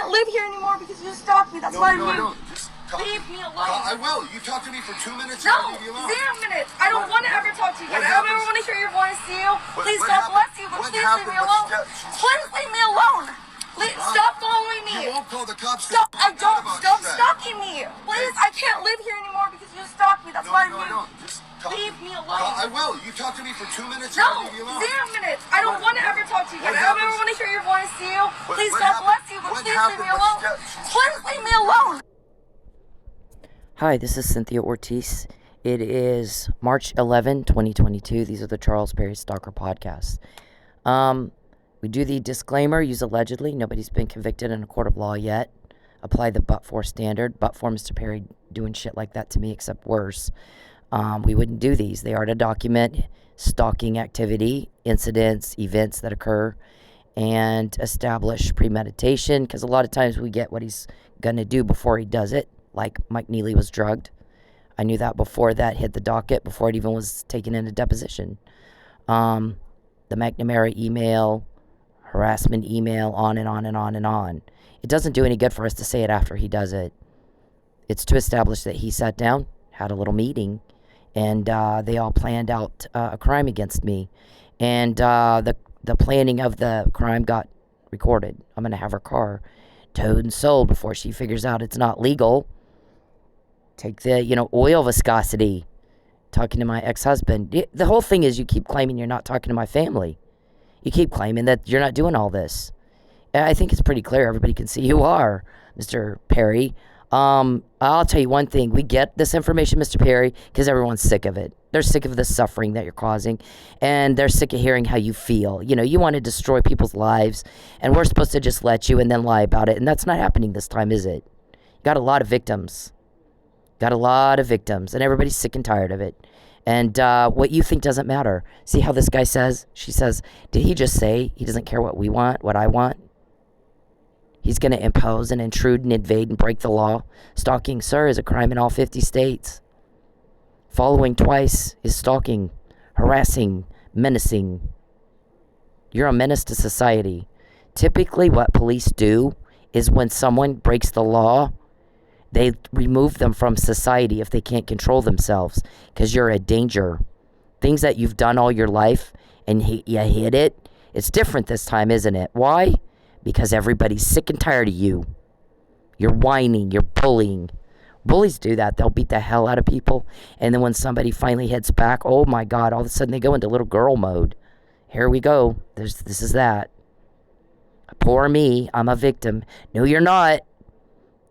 can't live here anymore because you stalked me. That's why I moved. No, just leave me alone. I will. You talk to me for 2 minutes. No, and leave me alone. 0 minutes. I don't want to ever talk to you again. I don't ever want to hear your voice, you. Please, God bless you, but please leave me alone. Please leave me alone. Please stop following me. You won't call the cops. Stop. I don't. Stop stalking me. Please, I can't live here anymore because you stalked me. That's why I moved. Just leave me alone. I will. You talk to me for 2 minutes. No, and leave me alone. 0 minutes. I don't want to ever talk to you again. I don't ever want to hear your voice, you. Please, God bless you, but please leave me alone. Please leave me alone. Hi, this is Cynthia Ortiz. It is March 11, 2022. These are the Charles Perry Stalker podcasts. We do the disclaimer, use allegedly. Nobody's been convicted in a court of law yet. Apply the but-for standard. But for Mr. Perry doing shit like that to me, except worse. We wouldn't do these. They are to document stalking activity, incidents, events that occur, and establish premeditation, because a lot of times we get what he's going to do before he does it. Like Mike Neely was drugged. I knew that before that hit the docket, before it even was taken into deposition. The McNamara email, harassment email, on and on and on and on. It doesn't do any good for us to say it after he does it. It's to establish that he sat down, had a little meeting, and they all planned out a crime against me. And the planning of the crime got recorded. I'm going to have her car towed and sold before she figures out it's not legal. Take the, oil viscosity. Talking to my ex-husband. The whole thing is you keep claiming you're not talking to my family. You keep claiming that you're not doing all this. I think it's pretty clear. Everybody can see you are, Mr. Perry. I'll tell you one thing. We get this information, Mr. Perry, because everyone's sick of it. They're sick of the suffering that you're causing, and they're sick of hearing how you feel. You want to destroy people's lives, and we're supposed to just let you and then lie about it, and that's not happening this time, is it? You got a lot of victims. And everybody's sick and tired of it. And what you think doesn't matter. See how this guy says? She says, did he just say he doesn't care what we want, what I want? He's going to impose and intrude and invade and break the law. Stalking, sir, is a crime in all 50 states. Following twice is stalking, harassing, menacing. You're a menace to society. Typically what police do is when someone breaks the law, they remove them from society if they can't control themselves, because you're a danger. Things that you've done all your life and you hid it. It's different this time, isn't it? Why? Because everybody's sick and tired of you. You're whining. You're bullying. Bullies do that. They'll beat the hell out of people. And then when somebody finally hits back, oh my God, all of a sudden they go into little girl mode. Here we go. This is that. Poor me. I'm a victim. No, you're not.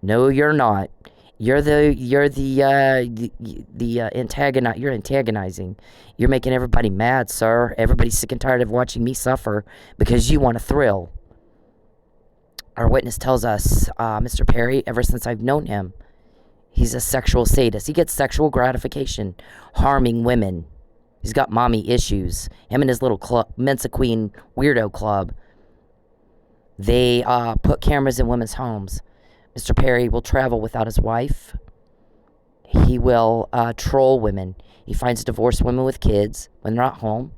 No, you're not. You're antagonizing. You're making everybody mad, sir. Everybody's sick and tired of watching me suffer because you want a thrill. Our witness tells us, Mr. Perry, ever since I've known him, he's a sexual sadist. He gets sexual gratification, harming women. He's got mommy issues. Him and his little club, Mensa Queen weirdo club. They put cameras in women's homes. Mr. Perry will travel without his wife. He will troll women. He finds divorced women with kids when they're not home.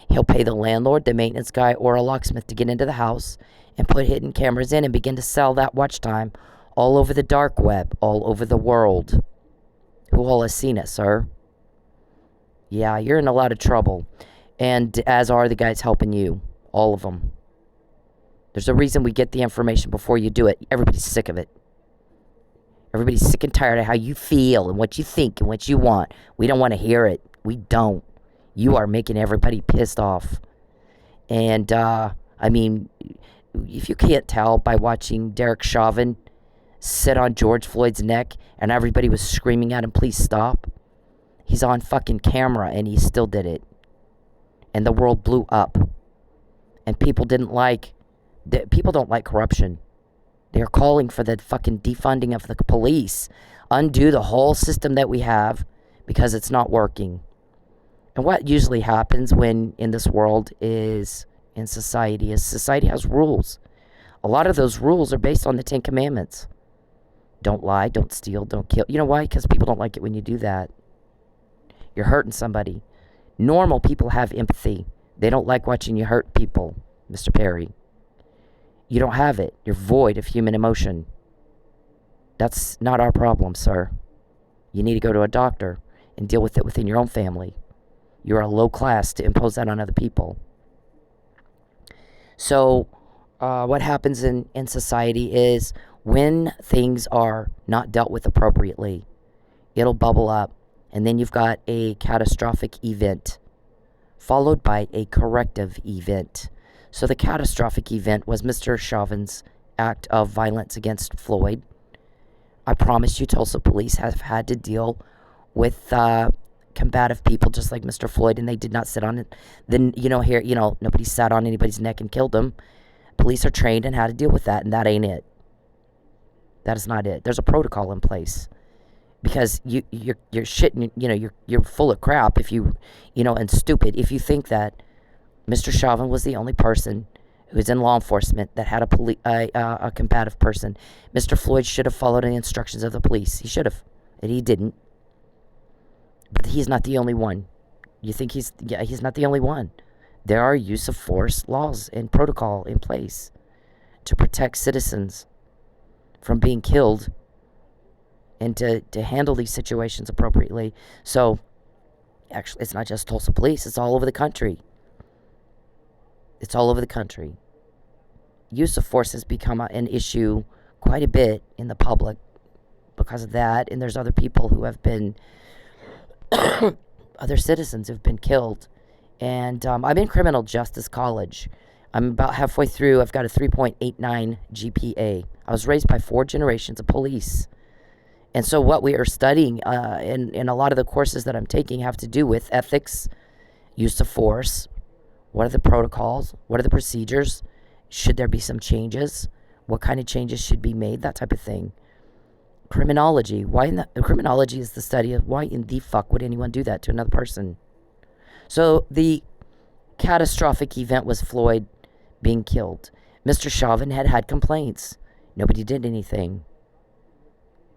He'll pay the landlord, the maintenance guy, or a locksmith to get into the house and put hidden cameras in and begin to sell that watch time all over the dark web, all over the world. Who all has seen it, sir? Yeah, you're in a lot of trouble. And as are the guys helping you. All of them. There's a reason we get the information before you do it. Everybody's sick of it. Everybody's sick and tired of how you feel and what you think and what you want. We don't want to hear it. We don't. You are making everybody pissed off. And, if you can't tell by watching Derek Chauvin sit on George Floyd's neck and everybody was screaming at him, please stop. He's on fucking camera and he still did it. And the world blew up. And people don't like corruption. They're calling for the fucking defunding of the police. Undo the whole system that we have because it's not working. And what usually happens when in this world is in society has rules. A lot of those rules are based on the 10 Commandments. Don't lie, don't steal, don't kill. You know why? Because people don't like it when you do that. You're hurting somebody. Normal people have empathy. They don't like watching you hurt people, Mr. Perry. You don't have it. You're void of human emotion. That's not our problem, sir. You need to go to a doctor and deal with it within your own family. You're a low class to impose that on other people. So, what happens in society is when things are not dealt with appropriately, it'll bubble up, and then you've got a catastrophic event followed by a corrective event. So the catastrophic event was Mr. Chauvin's act of violence against Floyd. I promise you, Tulsa police have had to deal with combative people just like Mr. Floyd, and they did not sit on it. Then, nobody sat on anybody's neck and killed them. Police are trained in how to deal with that, and that ain't it. That is not it. There's a protocol in place. Because you're shitting, you're full of crap if you, and stupid if you think that Mr. Chauvin was the only person who was in law enforcement that had a combative person. Mr. Floyd should have followed the instructions of the police. He should have, and he didn't. But he's not the only one. You think he's not the only one. There are use of force laws and protocol in place to protect citizens from being killed and to handle these situations appropriately. So, actually, it's not just Tulsa police. It's all over the country. It's all over the country. Use of force has become an issue quite a bit in the public because of that. And there's other people who have been, other citizens have been killed. And I'm in criminal justice college. I'm about halfway through. I've got a 3.89 GPA. I was raised by 4 generations of police. And so what we are studying in a lot of the courses that I'm taking have to do with ethics, use of force. What are the protocols? What are the procedures? Should there be some changes? What kind of changes should be made? That type of thing. Criminology. Criminology is the study of why in the fuck would anyone do that to another person? So the catastrophic event was Floyd being killed. Mr. Chauvin had complaints. Nobody did anything.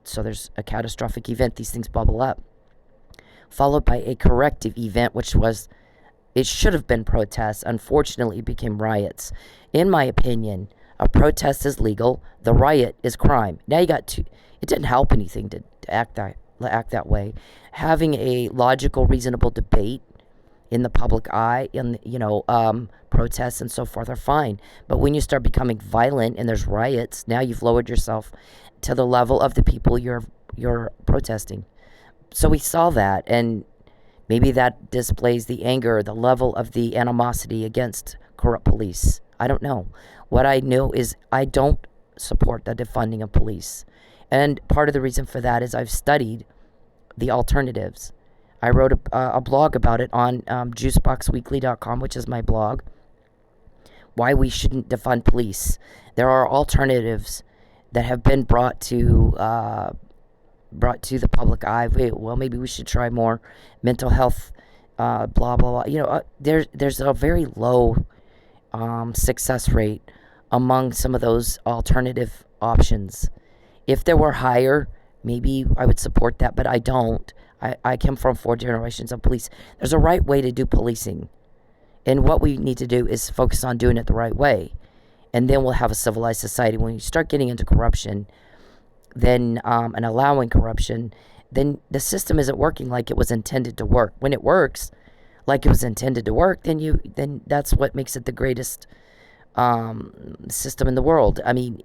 So there's a catastrophic event. These things bubble up. Followed by a corrective event, which was, it should have been protests. Unfortunately, it became riots. In my opinion, a protest is legal. The riot is crime. Now you got it didn't help anything to act that way. Having a logical, reasonable debate in the public eye, protests and so forth are fine. But when you start becoming violent and there's riots, now you've lowered yourself to the level of the people you're protesting. So we saw that, and maybe that displays the anger, the level of the animosity against corrupt police. I don't know. What I know is I don't support the defunding of police. And part of the reason for that is I've studied the alternatives. I wrote a blog about it on juiceboxweekly.com, which is my blog, why we shouldn't defund police. There are alternatives that have been brought to the public eye. Well, maybe we should try more mental health, blah, blah, blah. There's a very low success rate among some of those alternative options. If there were higher, maybe I would support that, but I don't. I come from 4 generations of police. There's a right way to do policing. And what we need to do is focus on doing it the right way. And then we'll have a civilized society. When you start getting into corruption, then and allowing corruption, then the system isn't working like it was intended to work. When it works like it was intended to work, then that's what makes it the greatest system in the world. I mean,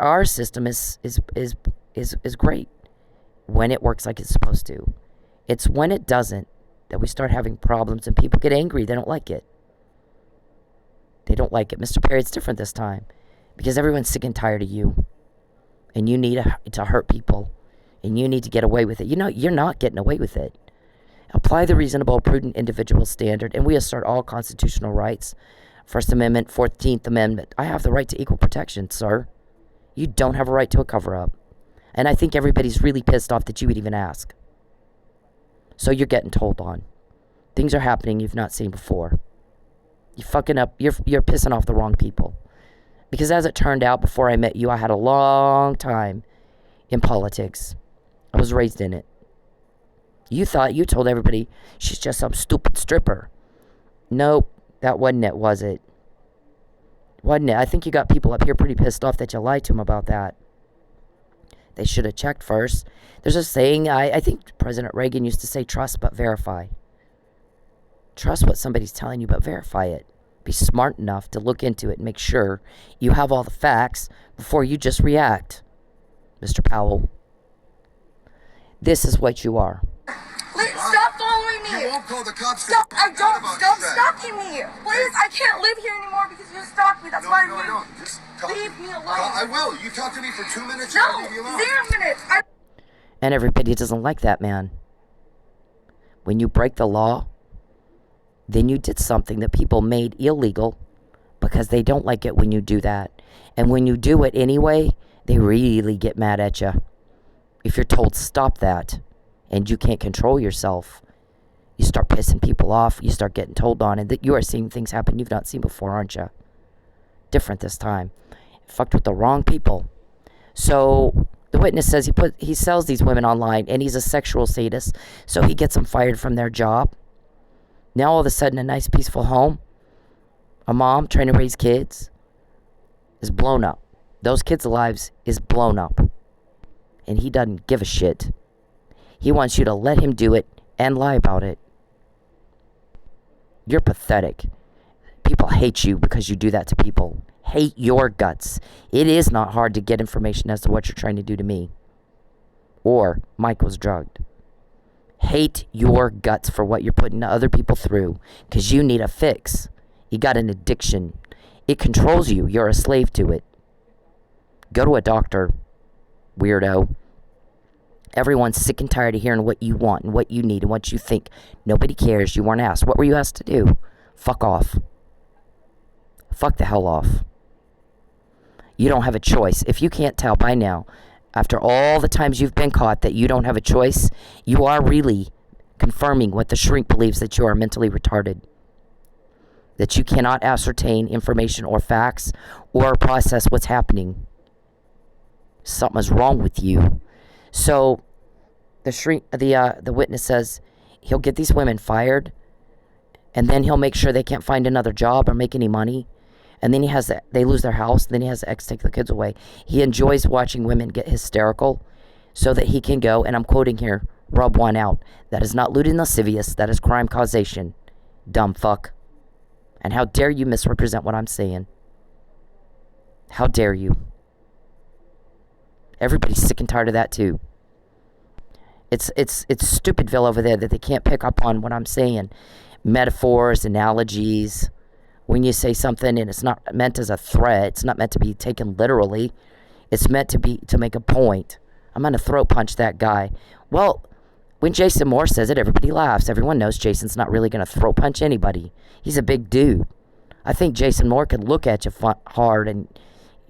our system is great when it works like it's supposed to. It's when it doesn't that we start having problems and people get angry. They don't like it. They don't like it. Mr. Perry, it's different this time because everyone's sick and tired of you. And you need to hurt people. And you need to get away with it. You're not getting away with it. Apply the reasonable, prudent individual standard, and we assert all constitutional rights. First Amendment, 14th Amendment. I have the right to equal protection, sir. You don't have a right to a cover-up. And I think everybody's really pissed off that you would even ask. So you're getting told on. Things are happening you've not seen before. You're fucking up. You're pissing off the wrong people. Because as it turned out, before I met you, I had a long time in politics. I was raised in it. You told everybody she's just some stupid stripper. Nope, that wasn't it, was it? Wasn't it? I think you got people up here pretty pissed off that you lied to them about that. They should have checked first. There's a saying, I think President Reagan used to say, trust but verify. Trust what somebody's telling you, but verify it. Be smart enough to look into it and make sure you have all the facts before you just react. Mr. Powell, this is what you are. Stop following me. You won't call the cops. Stop. I don't. Stop stalking me. Please, I can't live here anymore because you stalked me. That's why No, you no. Just leave me alone. I will. You talk to me for 2 minutes. No, I'll leave you alone. 0 minutes. And everybody doesn't like that, man. When you break the law, then you did something that people made illegal because they don't like it when you do that. And when you do it anyway, they really get mad at you. If you're told stop that and you can't control yourself, you start pissing people off. You start getting told on, and that you are seeing things happen you've not seen before, aren't you? Different this time. Fucked with the wrong people. So the witness says he sells these women online, and he's a sexual sadist, so he gets them fired from their job. Now all of a sudden, a nice peaceful home, a mom trying to raise kids, is blown up. Those kids' lives is blown up. And he doesn't give a shit. He wants you to let him do it and lie about it. You're pathetic. People hate you because you do that to people. Hate your guts. It is not hard to get information as to what you're trying to do to me. Or Mike was drugged. Hate your guts for what you're putting other people through, because you need a fix. You got an addiction. It controls you. You're a slave to it. Go to a doctor, weirdo. Everyone's sick and tired of hearing what you want and what you need and what you think. Nobody cares. You weren't asked. What were you asked to do? Fuck off. Fuck the hell off. You don't have a choice. If you can't tell by now, after all the times you've been caught, that you don't have a choice, you are really confirming what the shrink believes, that you are mentally retarded. That you cannot ascertain information or facts or process what's happening. Something is wrong with you. So the witness says he'll get these women fired, and then he'll make sure they can't find another job or make any money. And then they lose their house. Then he has the ex take the kids away. He enjoys watching women get hysterical so that he can go, and I'm quoting here, rub one out. That is not lewd and lascivious. That is crime causation. Dumb fuck. And how dare you misrepresent what I'm saying? How dare you? Everybody's sick and tired of that too. It's Stupidville over there that they can't pick up on what I'm saying. Metaphors, analogies. When you say something and it's not meant as a threat, it's not meant to be taken literally. It's meant to make a point. I'm going to throat punch that guy. Well, when Jason Moore says it, everybody laughs. Everyone knows Jason's not really going to throat punch anybody. He's a big dude. I think Jason Moore could look at you hard and,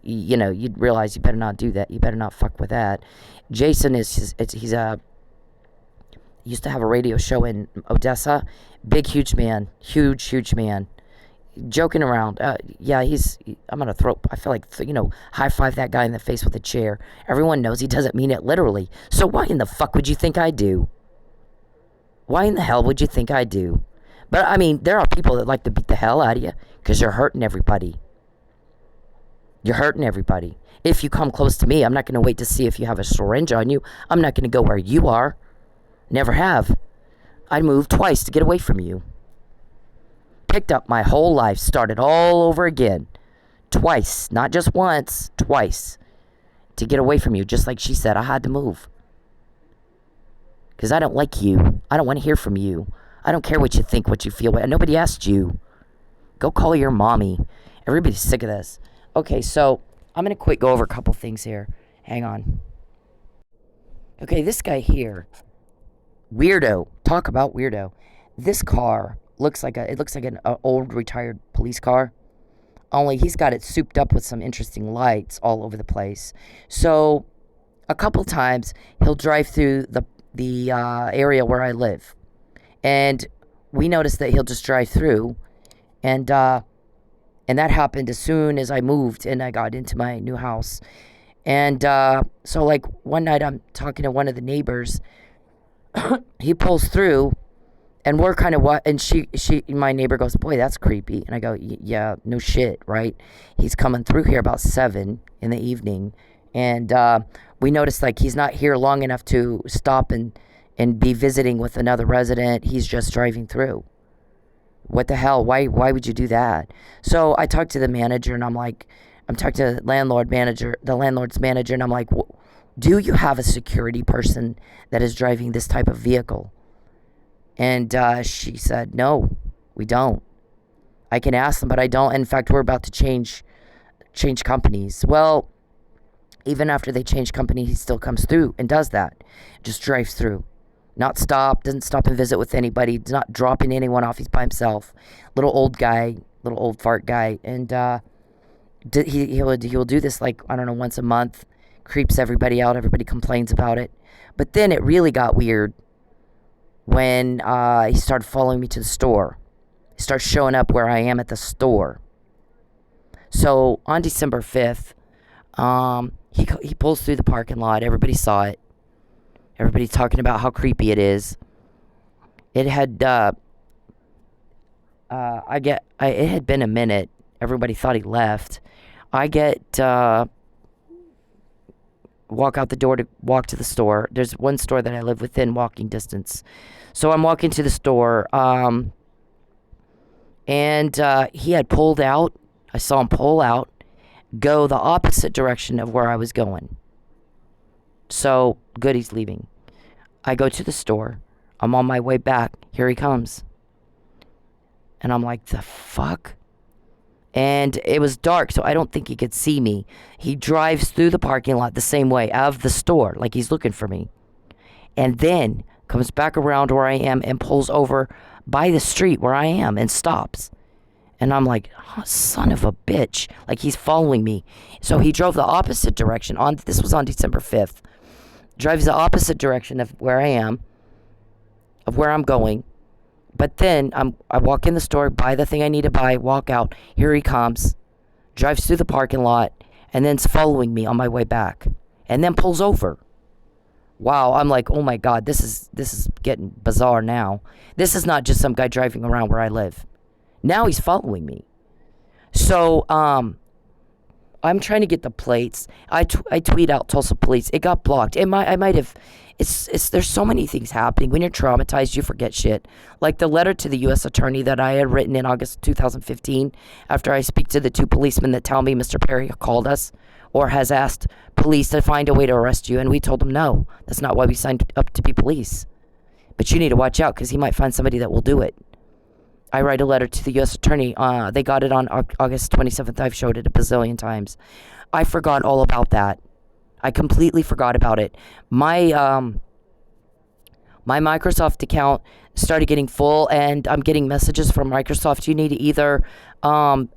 you know, you'd realize you better not do that. You better not fuck with that. Jason used to have a radio show in Odessa. Big, huge man. Huge man. Joking around. I'm going to I feel like, high five that guy in the face with a chair. Everyone knows he doesn't mean it literally. So why in the fuck would you think I do? Why in the hell would you think I do? But, I mean, there are people that like to beat the hell out of you because you're hurting everybody. You're hurting everybody. If you come close to me, I'm not going to wait to see if you have a syringe on you. I'm not going to go where you are. Never have. I moved twice to get away from you. Picked up my whole life, started all over again. Twice, not just once, twice. To get away from you, just like she said, I had to move. Because I don't like you. I don't want to hear from you. I don't care what you think, what you feel. Nobody asked you. Go call your mommy. Everybody's sick of this. Okay, so I'm going to go over a couple things here. Hang on. Okay, this guy here. Weirdo. Talk about weirdo. This car looks like an old retired police car. Only he's got it souped up with some interesting lights all over the place. So a couple times he'll drive through the area where I live. And we noticed that he'll just drive through. And that happened as soon as I moved and I got into my new house. And so like one night I'm talking to one of the neighbors. He pulls through And we're kind of what, and my neighbor goes, boy, that's creepy. And I go, yeah, no shit, right? He's coming through here about 7 in the evening. And we noticed, like, he's not here long enough to stop and be visiting with another resident. He's just driving through. What the hell? Why would you do that? So I talked to the manager, and I'm talking to the landlord's manager, and I'm like, do you have a security person that is driving this type of vehicle? And she said, no, we don't. I can ask them, but I don't. In fact, we're about to change companies. Well, even after they change company, he still comes through and does that. Just drives through. Doesn't stop and visit with anybody. He's not dropping anyone off. He's by himself. Little old fart guy. And he will do this, like, I don't know, once a month. Creeps everybody out. Everybody complains about it. But then it really got weird when he started following me to the store. He starts showing up where I am at the store. So on December 5th, he pulls through the parking lot. Everybody saw it. Everybody's talking about how creepy it is. It had it had been a minute. Everybody thought he left. I walk out the door to walk to the store. There's one store that I live within walking distance. So I'm walking to the store, and he had pulled out. I saw him pull out, go the opposite direction of where I was going. So, good, he's leaving. I go to the store. I'm on my way back. Here he comes. And I'm like, the fuck? And it was dark, so I don't think he could see me. He drives through the parking lot the same way of the store, like he's looking for me. And then comes back around where I am and pulls over by the street where I am and stops. And I'm like, oh, son of a bitch. Like, he's following me. So he drove the opposite direction. This was on December 5th. Drives the opposite direction of where I am, of where I'm going. But then I walk in the store, buy the thing I need to buy, walk out. Here he comes, drives through the parking lot, and then's following me on my way back, and then pulls over. Wow, I'm like, oh my God, this is getting bizarre now. This is not just some guy driving around where I live. Now he's following me. So I'm trying to get the plates. I tweet out Tulsa police. It got blocked. I might have. There's so many things happening. When you're traumatized, you forget shit. Like the letter to the U.S. attorney that I had written in August 2015 after I speak to the 2 policemen that tell me Mr. Perry called us or has asked police to find a way to arrest you. And we told him, no, that's not why we signed up to be police. But you need to watch out because he might find somebody that will do it. I write a letter to the U.S. attorney. They got it on August 27th. I've showed it a bazillion times. I forgot all about that. I completely forgot about it. My Microsoft account started getting full, and I'm getting messages from Microsoft. You need to either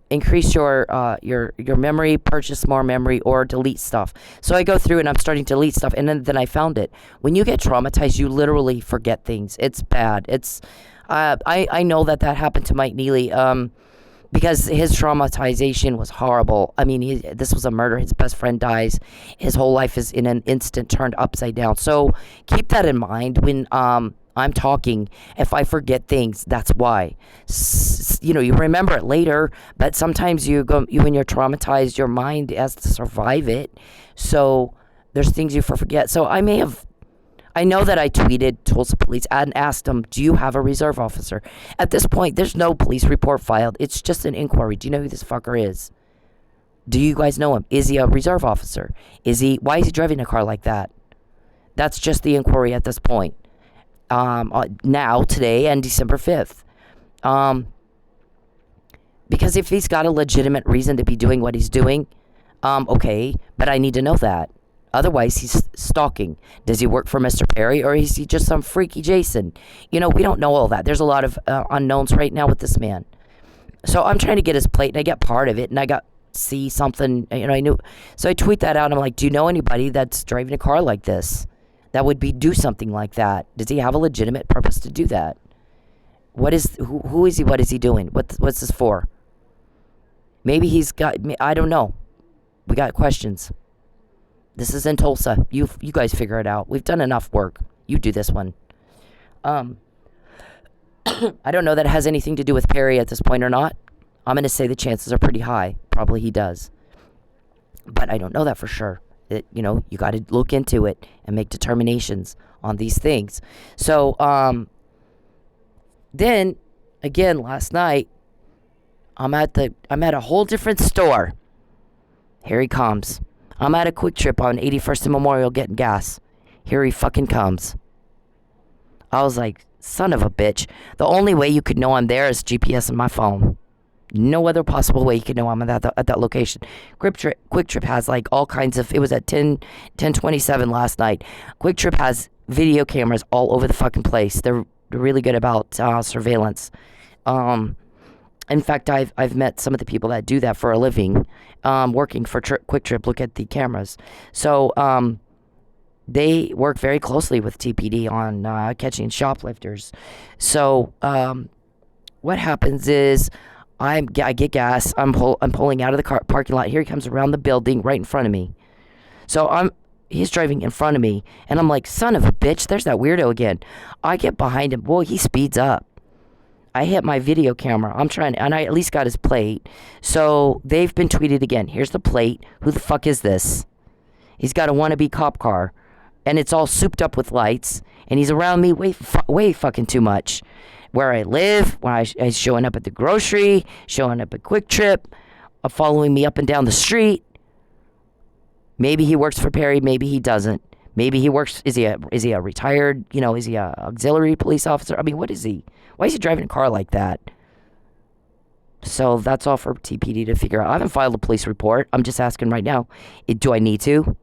increase your memory, purchase more memory, or delete stuff. So I go through and I'm starting to delete stuff, and then I found it. When you get traumatized, you literally forget things. It's bad. It's I know that happened to Mike Neely. Because his traumatization was horrible. I mean, this was a murder. His best friend dies. His whole life is in an instant turned upside down. So keep that in mind when I'm talking. If I forget things, that's why. You remember it later, but sometimes when you're traumatized, your mind has to survive it. So there's things you forget. So I know that I tweeted Tulsa police and asked them, do you have a reserve officer? At this point, there's no police report filed. It's just an inquiry. Do you know who this fucker is? Do you guys know him? Is he a reserve officer? Why is he driving a car like that? That's just the inquiry at this point. Now, today, and December 5th. Because if he's got a legitimate reason to be doing what he's doing, okay, but I need to know that. Otherwise, he's stalking. Does he work for Mr. Perry, or is he just some freaky Jason? We don't know all that. There's a lot of unknowns right now with this man. So I'm trying to get his plate, and I get part of it, and I see something, I knew. So I tweet that out, and I'm like, do you know anybody that's driving a car like this that would do something like that? Does he have a legitimate purpose to do that? Who is he? What is he doing? What's this for? Maybe he's got, I don't know. We got questions. This is in Tulsa. You guys figure it out. We've done enough work. You do this one. I don't know that it has anything to do with Perry at this point or not. I'm going to say the chances are pretty high. Probably he does. But I don't know that for sure. You got to look into it and make determinations on these things. So, then, again, last night, I'm at a whole different store. Here he comes. I'm at a Quick Trip on 81st and Memorial getting gas. Here he fucking comes. I was like, son of a bitch. The only way you could know I'm there is GPS on my phone. No other possible way you could know I'm at that location. Quick Trip has like all kinds of, it was at 10:27 last night. Quick Trip has video cameras all over the fucking place. They're really good about surveillance. In fact, I've met some of the people that do that for a living, working for Quick Trip, look at the cameras. So, they work very closely with TPD on catching shoplifters. So, what happens is I get gas. I'm pulling out of the parking lot. Here he comes around the building right in front of me. So he's driving in front of me, and I'm like, son of a bitch, there's that weirdo again. I get behind him. Boy, he speeds up. I hit my video camera. And I at least got his plate. So they've been tweeted again. Here's the plate. Who the fuck is this? He's got a wannabe cop car, and it's all souped up with lights, and he's around me way fucking too much. Where I live, when I'm showing up at the grocery, showing up at Quick Trip, following me up and down the street. Maybe he works for Perry, maybe he doesn't. Maybe he works, is he a retired, is he a auxiliary police officer? I mean, what is he? Why is he driving a car like that? So that's all for TPD to figure out. I haven't filed a police report. I'm just asking right now, do I need to?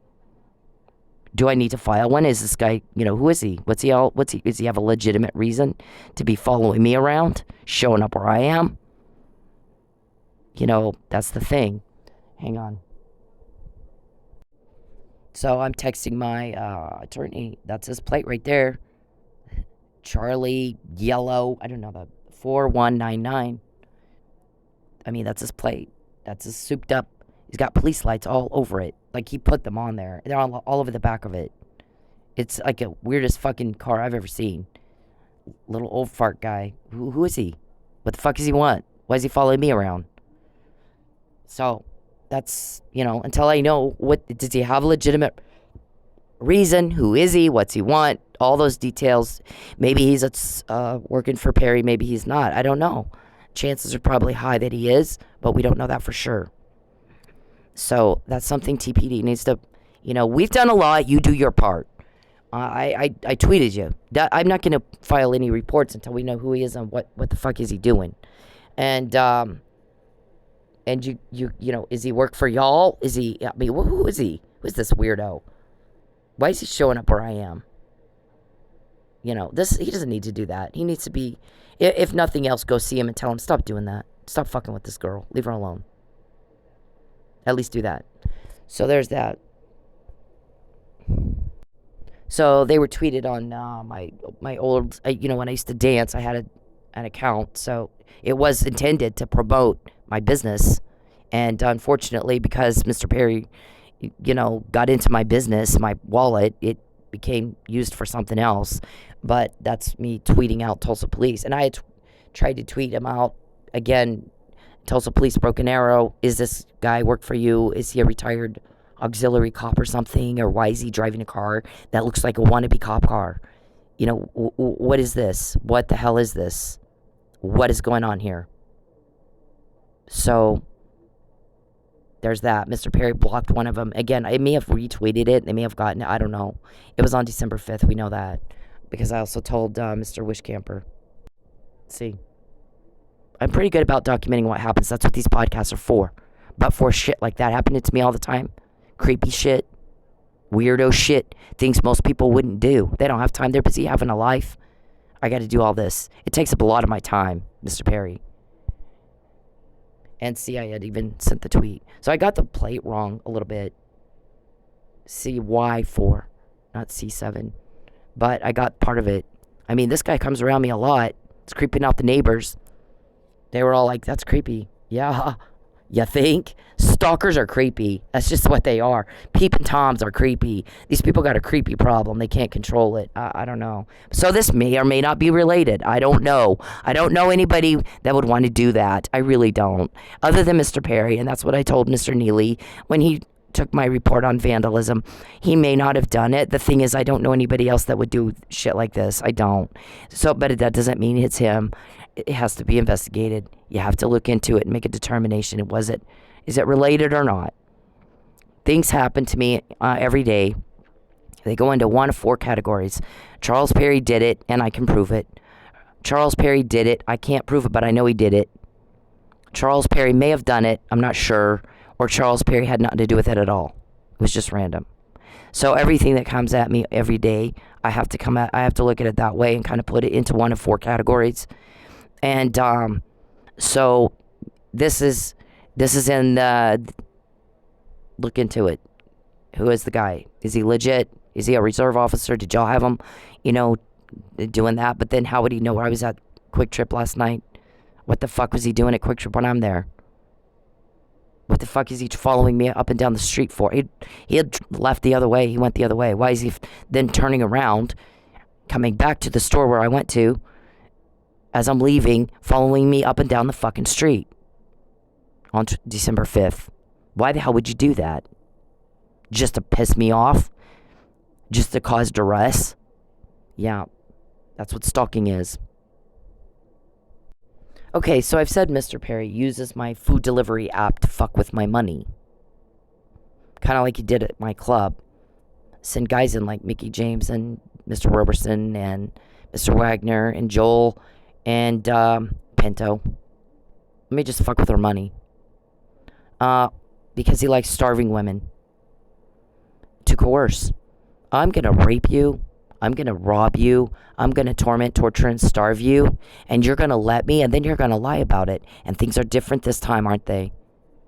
Do I need to file one? Is this guy, who is he? Does he have a legitimate reason to be following me around, showing up where I am? That's the thing. Hang on. So I'm texting my attorney. That's his plate right there. Charlie, yellow, I don't know, the 4199. I mean, that's his plate. That's his souped up. He's got police lights all over it. Like, he put them on there. They're all over the back of it. It's like the weirdest fucking car I've ever seen. Little old fart guy. Who is he? What the fuck does he want? Why is he following me around? So, that's, until I know, does he have a legitimate reason? Who is he? What's he want? All those details. Maybe he's working for Perry. Maybe he's not. I don't know. Chances are probably high that he is, but we don't know that for sure. So that's something TPD needs to, we've done a lot. You do your part. I tweeted you. I'm not going to file any reports until we know who he is and what the fuck is he doing. And you is he work for y'all? Is he, who is he? Who's this weirdo? Why is he showing up where I am? He doesn't need to do that. He needs to be, if nothing else, go see him and tell him, stop doing that. Stop fucking with this girl. Leave her alone. At least do that. So there's that. So they were tweeted on my old, when I used to dance, I had an account. So it was intended to promote my business. And unfortunately, because Mr. Perry, got into my business, my wallet, it became used for something else. But that's me tweeting out Tulsa Police. And I had tried to tweet him out again. Tulsa Police, Broken Arrow. Is this guy work for you? Is he a retired auxiliary cop or something? Or why is he driving a car that looks like a wannabe cop car? What is this? What the hell is this? What is going on here? So there's that. Mr. Perry blocked one of them. Again, I may have retweeted it. They may have gotten it. I don't know. It was on December 5th. We know that. Because I also told Mr. Wishcamper. See. I'm pretty good about documenting what happens. That's what these podcasts are for. But for shit like that happening to me all the time. Creepy shit. Weirdo shit. Things most people wouldn't do. They don't have time. They're busy having a life. I got to do all this. It takes up a lot of my time, Mr. Perry. And see, I had even sent the tweet. So I got the plate wrong a little bit. CY4, not C7. But I got part of it. I mean, this guy comes around me a lot. It's creeping out the neighbors. They were all like, that's creepy. Yeah, you think? Stop. Stalkers are creepy. That's just what they are. Peeping Toms are creepy. These people got a creepy problem. They can't control it. I don't know. So this may or may not be related. I don't know. I don't know anybody that would want to do that. I really don't. Other than Mr. Perry, and that's what I told Mr. Neely when he took my report on vandalism. He may not have done it. The thing is, I don't know anybody else that would do shit like this. I don't. So, but that doesn't mean it's him. It has to be investigated. You have to look into it and make a determination. Is it related or not? Things happen to me every day. They go into one of four categories. Charles Perry did it, and I can prove it. Charles Perry did it. I can't prove it, but I know he did it. Charles Perry may have done it. I'm not sure. Or Charles Perry had nothing to do with it at all. It was just random. So everything that comes at me every day, I have to look at it that way and kind of put it into one of four categories. And so this is in the, look into it. Who is the guy? Is he legit? Is he a reserve officer? Did y'all have him, doing that? But then how would he know where I was at Quick Trip last night? What the fuck was he doing at Quick Trip when I'm there? What the fuck is he following me up and down the street for? He had left the other way. He went the other way. Why is he then turning around, coming back to the store where I went to, as I'm leaving, following me up and down the fucking street on December 5th? Why the hell would you do that? Just to piss me off? Just to cause duress? Yeah, that's what stalking is. Okay, so I've said Mr. Perry uses my food delivery app to fuck with my money. Kind of like he did at my club. Send guys in like Mickey James and Mr. Roberson and Mr. Wagner and Joel and Pinto. Let me just fuck with her money. Because he likes starving women. To coerce. I'm going to rape you. I'm going to rob you. I'm going to torment, torture, and starve you. And you're going to let me, and then you're going to lie about it. And things are different this time, aren't they?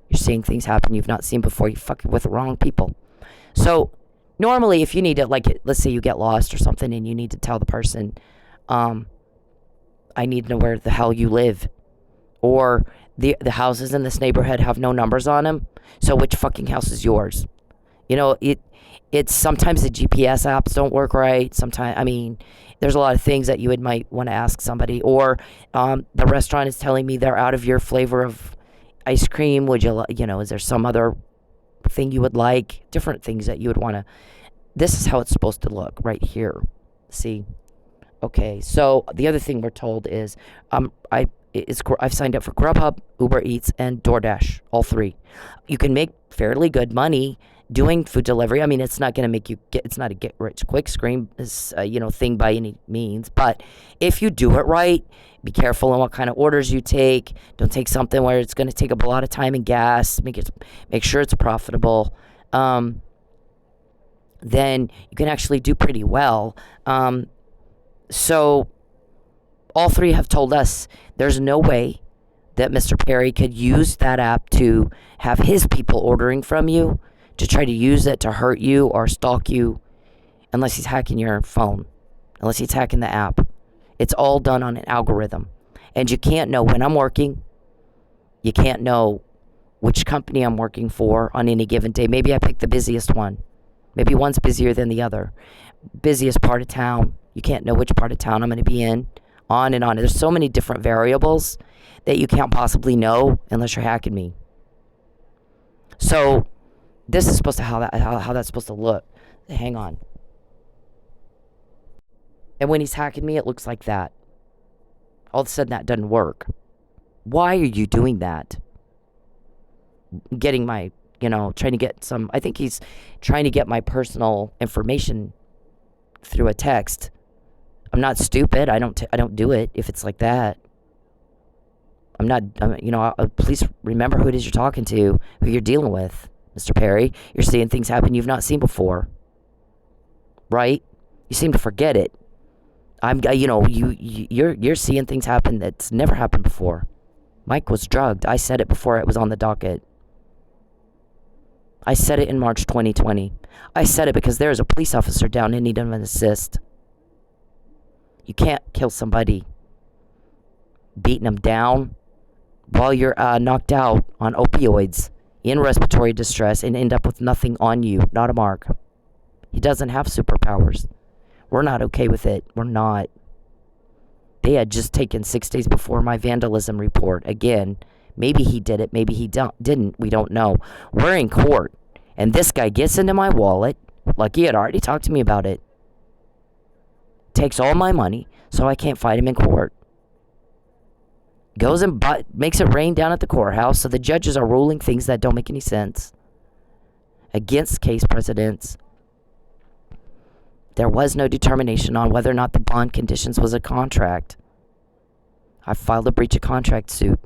You're seeing things happen you've not seen before. You fuck with the wrong people. So, normally, if you need to, like, let's say you get lost or something, and you need to tell the person, I need to know where the hell you live. Or the houses in this neighborhood have no numbers on them. So, which fucking house is yours? It's sometimes the GPS apps don't work right. Sometimes, there's a lot of things that you might want to ask somebody. Or the restaurant is telling me they're out of your flavor of ice cream. Would you, is there some other thing you would like? Different things that you would want to. This is how it's supposed to look right here. See? Okay, so the other thing we're told is I've signed up for Grubhub, Uber Eats, and DoorDash, all three. You can make fairly good money doing food delivery. it's not going to it's not a get rich quick scheme, thing by any means. But if you do it right, be careful on what kind of orders you take. Don't take something where it's going to take up a lot of time and gas. Make sure it's profitable. Then you can actually do pretty well. So all three have told us there's no way that Mr. Perry could use that app to have his people ordering from you, to try to use it to hurt you or stalk you, unless he's hacking your phone, unless he's hacking the app. It's all done on an algorithm. And you can't know when I'm working. You can't know which company I'm working for on any given day. Maybe I pick the busiest one. Maybe one's busier than the other. Busiest part of town. You can't know which part of town I'm going to be in. On and on. There's so many different variables that you can't possibly know unless you're hacking me. So this is supposed to how that's supposed to look. Hang on. And when he's hacking me, it looks like that. All of a sudden, that doesn't work. Why are you doing that? Getting my, trying to get some. I think he's trying to get my personal information through a text. I'm not stupid. I don't do it if it's like that. Please remember who it is you're talking to, who you're dealing with. Mr. Perry, you're seeing things happen you've not seen before. Right? You seem to forget it. You're seeing things happen that's never happened before. Mike was drugged. I said it before it was on the docket. I said it in March 2020. I said it because there is a police officer down and needed an assist. You can't kill somebody beating them down while you're knocked out on opioids. in respiratory distress and end up with nothing on you, not a mark. He doesn't have superpowers. We're not okay with it. We're not. They had just taken 6 days before my vandalism report. Again, maybe he did it, maybe he didn't. We don't know. We're in court, and this guy gets into my wallet, like he had already talked to me about it, takes all my money, so I can't fight him in court. Goes and makes it rain down at the courthouse, so the judges are ruling things that don't make any sense. Against case precedents. There was no determination on whether or not the bond conditions was a contract. I filed a breach of contract suit.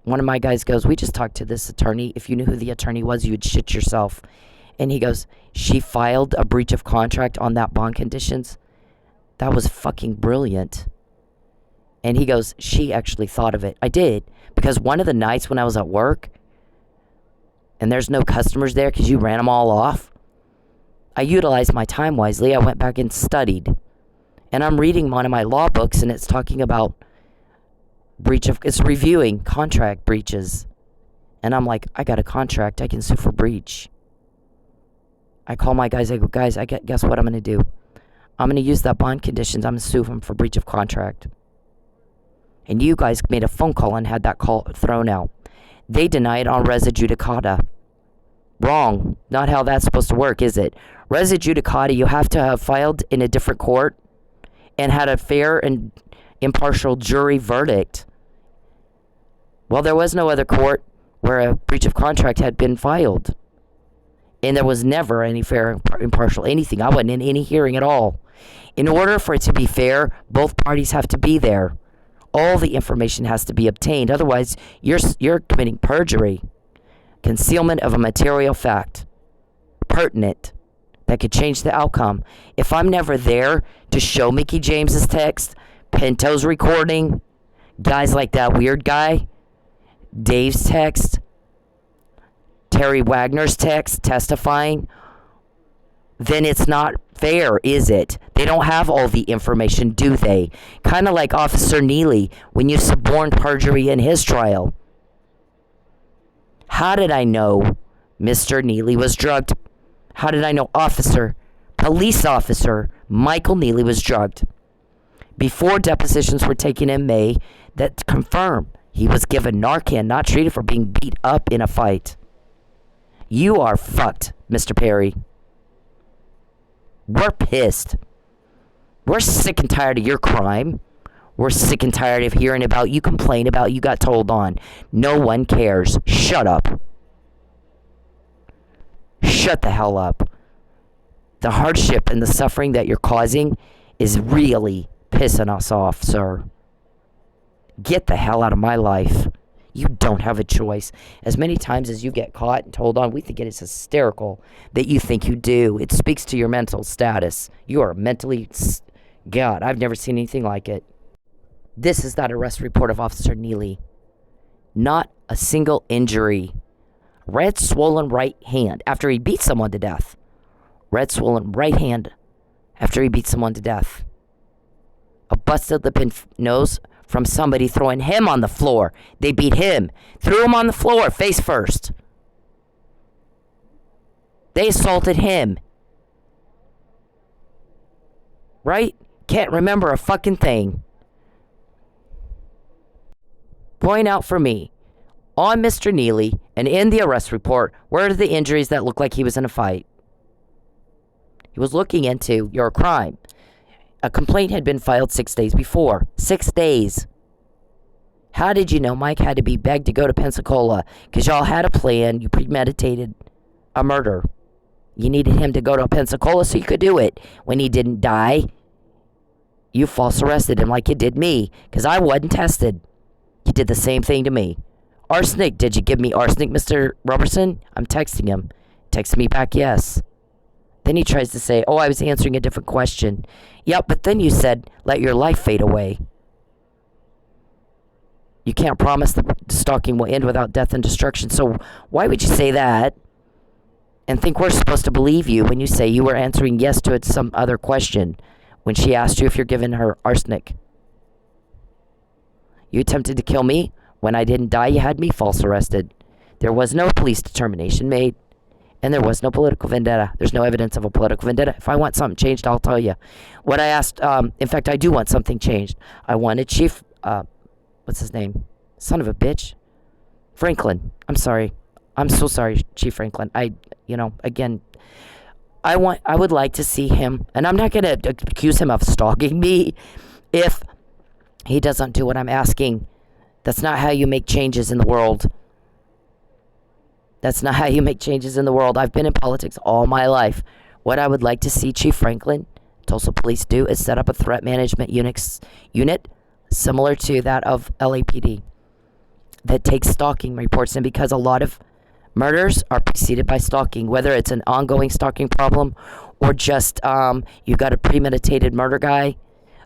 One of my guys goes, we just talked to this attorney. If you knew who the attorney was, you would shit yourself. And he goes, she filed a breach of contract on that bond conditions? That was fucking brilliant. And he goes, she actually thought of it. I did. Because one of the nights when I was at work, and there's no customers there because you ran them all off, I utilized my time wisely. I went back and studied. And I'm reading one of my law books, and it's talking about it's reviewing contract breaches. And I'm like, I got a contract. I can sue for breach. I call my guys. I go, guys, guess what I'm going to do? I'm going to use that bond conditions. I'm going to sue them for breach of contract. And you guys made a phone call and had that call thrown out. They denied on res judicata. Wrong. Not how that's supposed to work, is it? Res judicata, you have to have filed in a different court and had a fair and impartial jury verdict. Well, there was no other court where a breach of contract had been filed. And there was never any fair, impartial, anything. I wasn't in any hearing at all. In order for it to be fair, both parties have to be there. All the information has to be obtained. Otherwise, you're committing perjury. Concealment of a material fact. Pertinent. That could change the outcome. If I'm never there to show Mickey James's text, Pinto's recording, guys like that weird guy, Dave's text, Terry Wagner's text testifying, then it's not fair, is it? They don't have all the information, do they? Kind of like Officer Neely when you suborned perjury in his trial. How did I know Mr. Neely was drugged? How did I know police officer Michael Neely was drugged? Before depositions were taken in May that confirmed he was given Narcan, not treated for being beat up in a fight. You are fucked, Mr. Perry. We're pissed. We're sick and tired of your crime. We're sick and tired of hearing about you complain about you got told on. No one cares. Shut up. Shut the hell up. The hardship and the suffering that you're causing is really pissing us off, sir. Get the hell out of my life. You don't have a choice. As many times as you get caught and told on, we think it is hysterical that you think you do. It speaks to your mental status. You are mentally... God, I've never seen anything like it. This is that arrest report of Officer Neely. Not a single injury. Red swollen right hand after he beat someone to death. Red swollen right hand after he beat someone to death. A busted lip and nose from somebody throwing him on the floor. They beat him. Threw him on the floor face first. They assaulted him. Right? Can't remember a fucking thing. Point out for me, on Mr. Neely and in the arrest report, where are the injuries that look like he was in a fight? He was looking into your crime. A complaint had been filed 6 days before. 6 days. How did you know Mike had to be begged to go to Pensacola? Because y'all had a plan. You premeditated a murder. You needed him to go to Pensacola so you could do it. When he didn't die, you false arrested him like you did me. Because I wasn't tested. You did the same thing to me. Arsenic. Did you give me arsenic, Mr. Robertson? I'm texting him. Text me back, yes. Then he tries to say, oh, I was answering a different question. Yep, but then you said, let your life fade away. You can't promise the stalking will end without death and destruction. So why would you say that and think we're supposed to believe you when you say you were answering yes to some other question when she asked you if you're giving her arsenic? You attempted to kill me. When I didn't die, you had me false arrested. There was no police determination made, and there was no political vendetta. There's no evidence of a political vendetta. If I want something changed, I'll tell you. What I asked, in fact, I do want something changed. I wanted Chief, what's his name? Son of a bitch. Franklin. I'm sorry. I'm so sorry, Chief Franklin. Again, I would like to see him, and I'm not going to accuse him of stalking me if he doesn't do what I'm asking. That's not how you make changes in the world. That's not how you make changes in the world. I've been in politics all my life. What I would like to see Chief Franklin, Tulsa Police do, is set up a threat management unit similar to that of LAPD that takes stalking reports. And because a lot of murders are preceded by stalking, whether it's an ongoing stalking problem or just you got a premeditated murder guy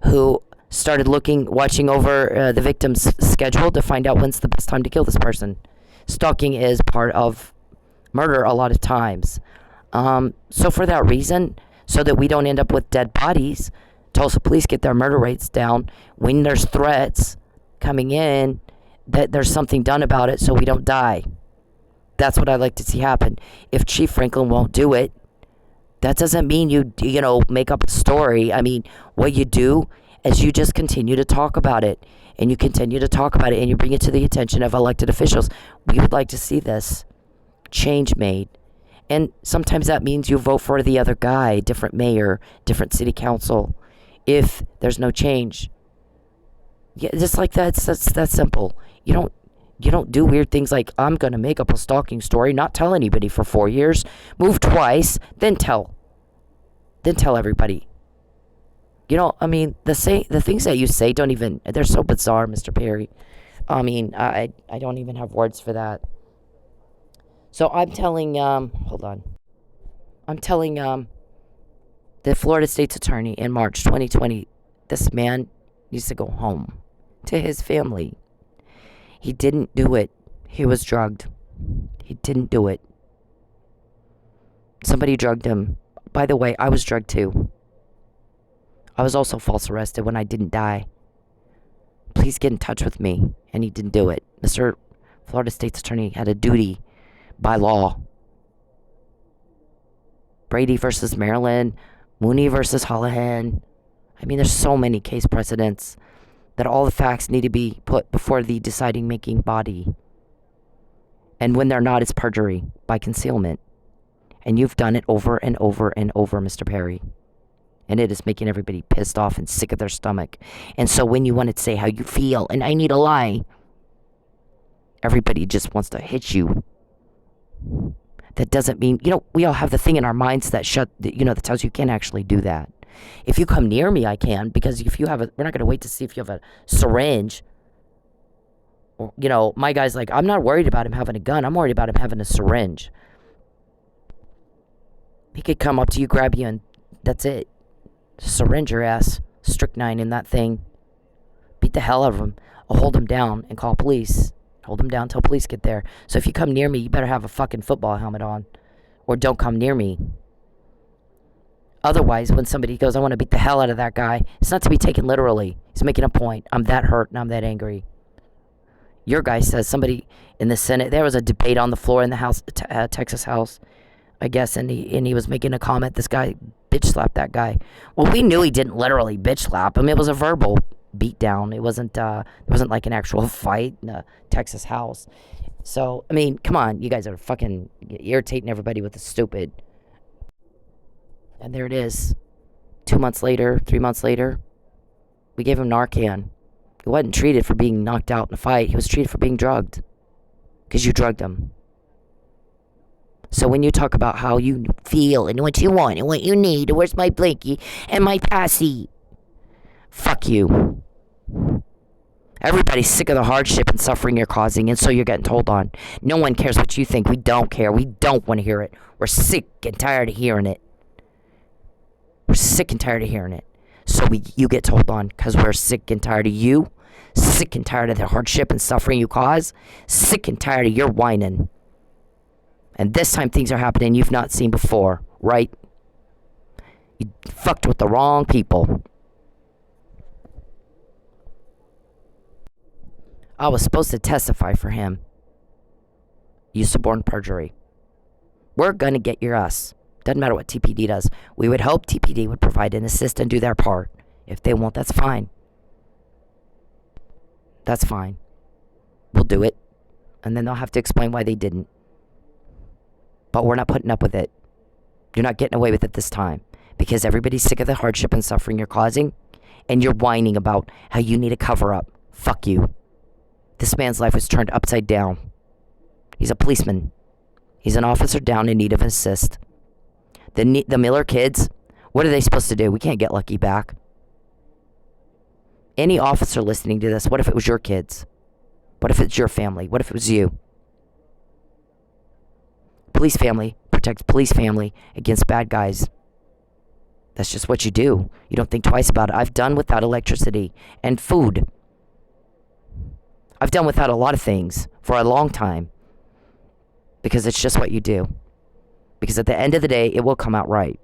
who started watching over the victim's schedule to find out when's the best time to kill this person. Stalking is part of murder a lot of times. So for that reason, so that we don't end up with dead bodies, Tulsa police get their murder rates down. When there's threats coming in, that there's something done about it so we don't die. That's what I'd like to see happen. If Chief Franklin won't do it, that doesn't mean you make up a story. I mean, what you do is you just continue to talk about it. And you continue to talk about it, and you bring it to the attention of elected officials. We would like to see this change made. And sometimes that means you vote for the other guy, different mayor, different city council, if there's no change. Yeah, just like that. That's simple. You don't do weird things like, I'm going to make up a stalking story, not tell anybody for 4 years, move twice, then tell everybody. The things that you say they're so bizarre, Mr. Perry. I don't even have words for that. So I'm telling, I'm telling, the Florida State's attorney in March 2020, this man needs to go home to his family. He didn't do it. He was drugged. He didn't do it. Somebody drugged him. By the way, I was drugged too. I was also false arrested when I didn't die. Please get in touch with me. And he didn't do it. Mr. Florida State's attorney had a duty by law. Brady versus Maryland, Mooney versus Holohan. There's so many case precedents that all the facts need to be put before the deciding making body. And when they're not, it's perjury by concealment. And you've done it over and over and over, Mr. Perry. And it is making everybody pissed off and sick of their stomach. And so when you want to say how you feel, and I need a lie, everybody just wants to hit you. That doesn't mean, we all have the thing in our minds that that tells you can't actually do that. If you come near me, I can, because if you have we're not going to wait to see if you have a syringe. My guy's like, I'm not worried about him having a gun. I'm worried about him having a syringe. He could come up to you, grab you, and that's it. Syringe your ass, strychnine in that thing, beat the hell out of him, I'll hold him down and call police. Hold him down till police get there. So if you come near me, you better have a fucking football helmet on, or don't come near me. Otherwise, when somebody goes, I want to beat the hell out of that guy, it's not to be taken literally. He's making a point. I'm that hurt and I'm that angry. Your guy says, somebody in the Senate, there was a debate on the floor in the House, Texas House, I guess, and he was making a comment. This guy bitch slapped that guy. Well, we knew he didn't literally bitch slap him. It was a verbal beat down. It wasn't like an actual fight in a Texas House. So, come on, you guys are fucking irritating everybody with the stupid. And there it is. 2 months later, 3 months later, we gave him Narcan. He wasn't treated for being knocked out in a fight. He was treated for being drugged. Because you drugged him. So when you talk about how you feel and what you want and what you need, and where's my blankie and my passy, fuck you. Everybody's sick of the hardship and suffering you're causing, and so you're getting told on. No one cares what you think. We don't care. We don't want to hear it. We're sick and tired of hearing it. We're sick and tired of hearing it. So you get told on because we're sick and tired of you. Sick and tired of the hardship and suffering you cause. Sick and tired of your whining. And this time things are happening you've not seen before, right? You fucked with the wrong people. I was supposed to testify for him. You suborn perjury. We're gonna get your ass. Doesn't matter what TPD does. We would hope TPD would provide an assist and do their part. If they won't, that's fine. That's fine. We'll do it. And then they'll have to explain why they didn't. But we're not putting up with it. You're not getting away with it this time. Because everybody's sick of the hardship and suffering you're causing. And you're whining about how you need a cover up. Fuck you. This man's life was turned upside down. He's a policeman. He's an officer down in need of assist. The Miller kids, what are they supposed to do? We can't get Lucky back. Any officer listening to this, what if it was your kids? What if it's your family? What if it was you? Police family protects police family against bad guys. That's just what you do. You don't think twice about it. I've done without electricity and food. I've done without a lot of things for a long time. Because it's just what you do. Because at the end of the day, it will come out right.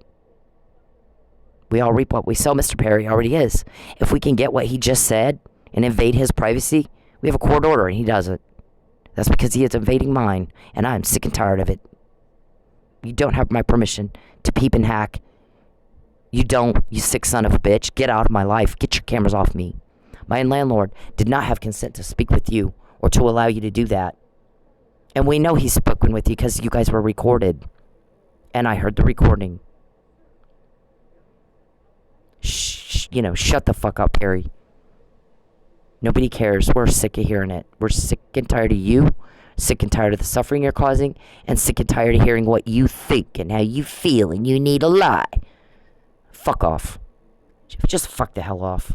We all reap what we sow. Mr. Perry already is. If we can get what he just said and invade his privacy, we have a court order and he doesn't. That's because he is invading mine. And I'm sick and tired of it. You don't have my permission to peep and hack. You don't, you sick son of a bitch. Get out of my life. Get your cameras off me. My landlord did not have consent to speak with you or to allow you to do that. And we know he's spoken with you because you guys were recorded. And I heard the recording. Shut the fuck up, Perry. Nobody cares. We're sick of hearing it. We're sick and tired of you. Sick and tired of the suffering you're causing. And sick and tired of hearing what you think and how you feel and you need a lie. Fuck off. Just fuck the hell off.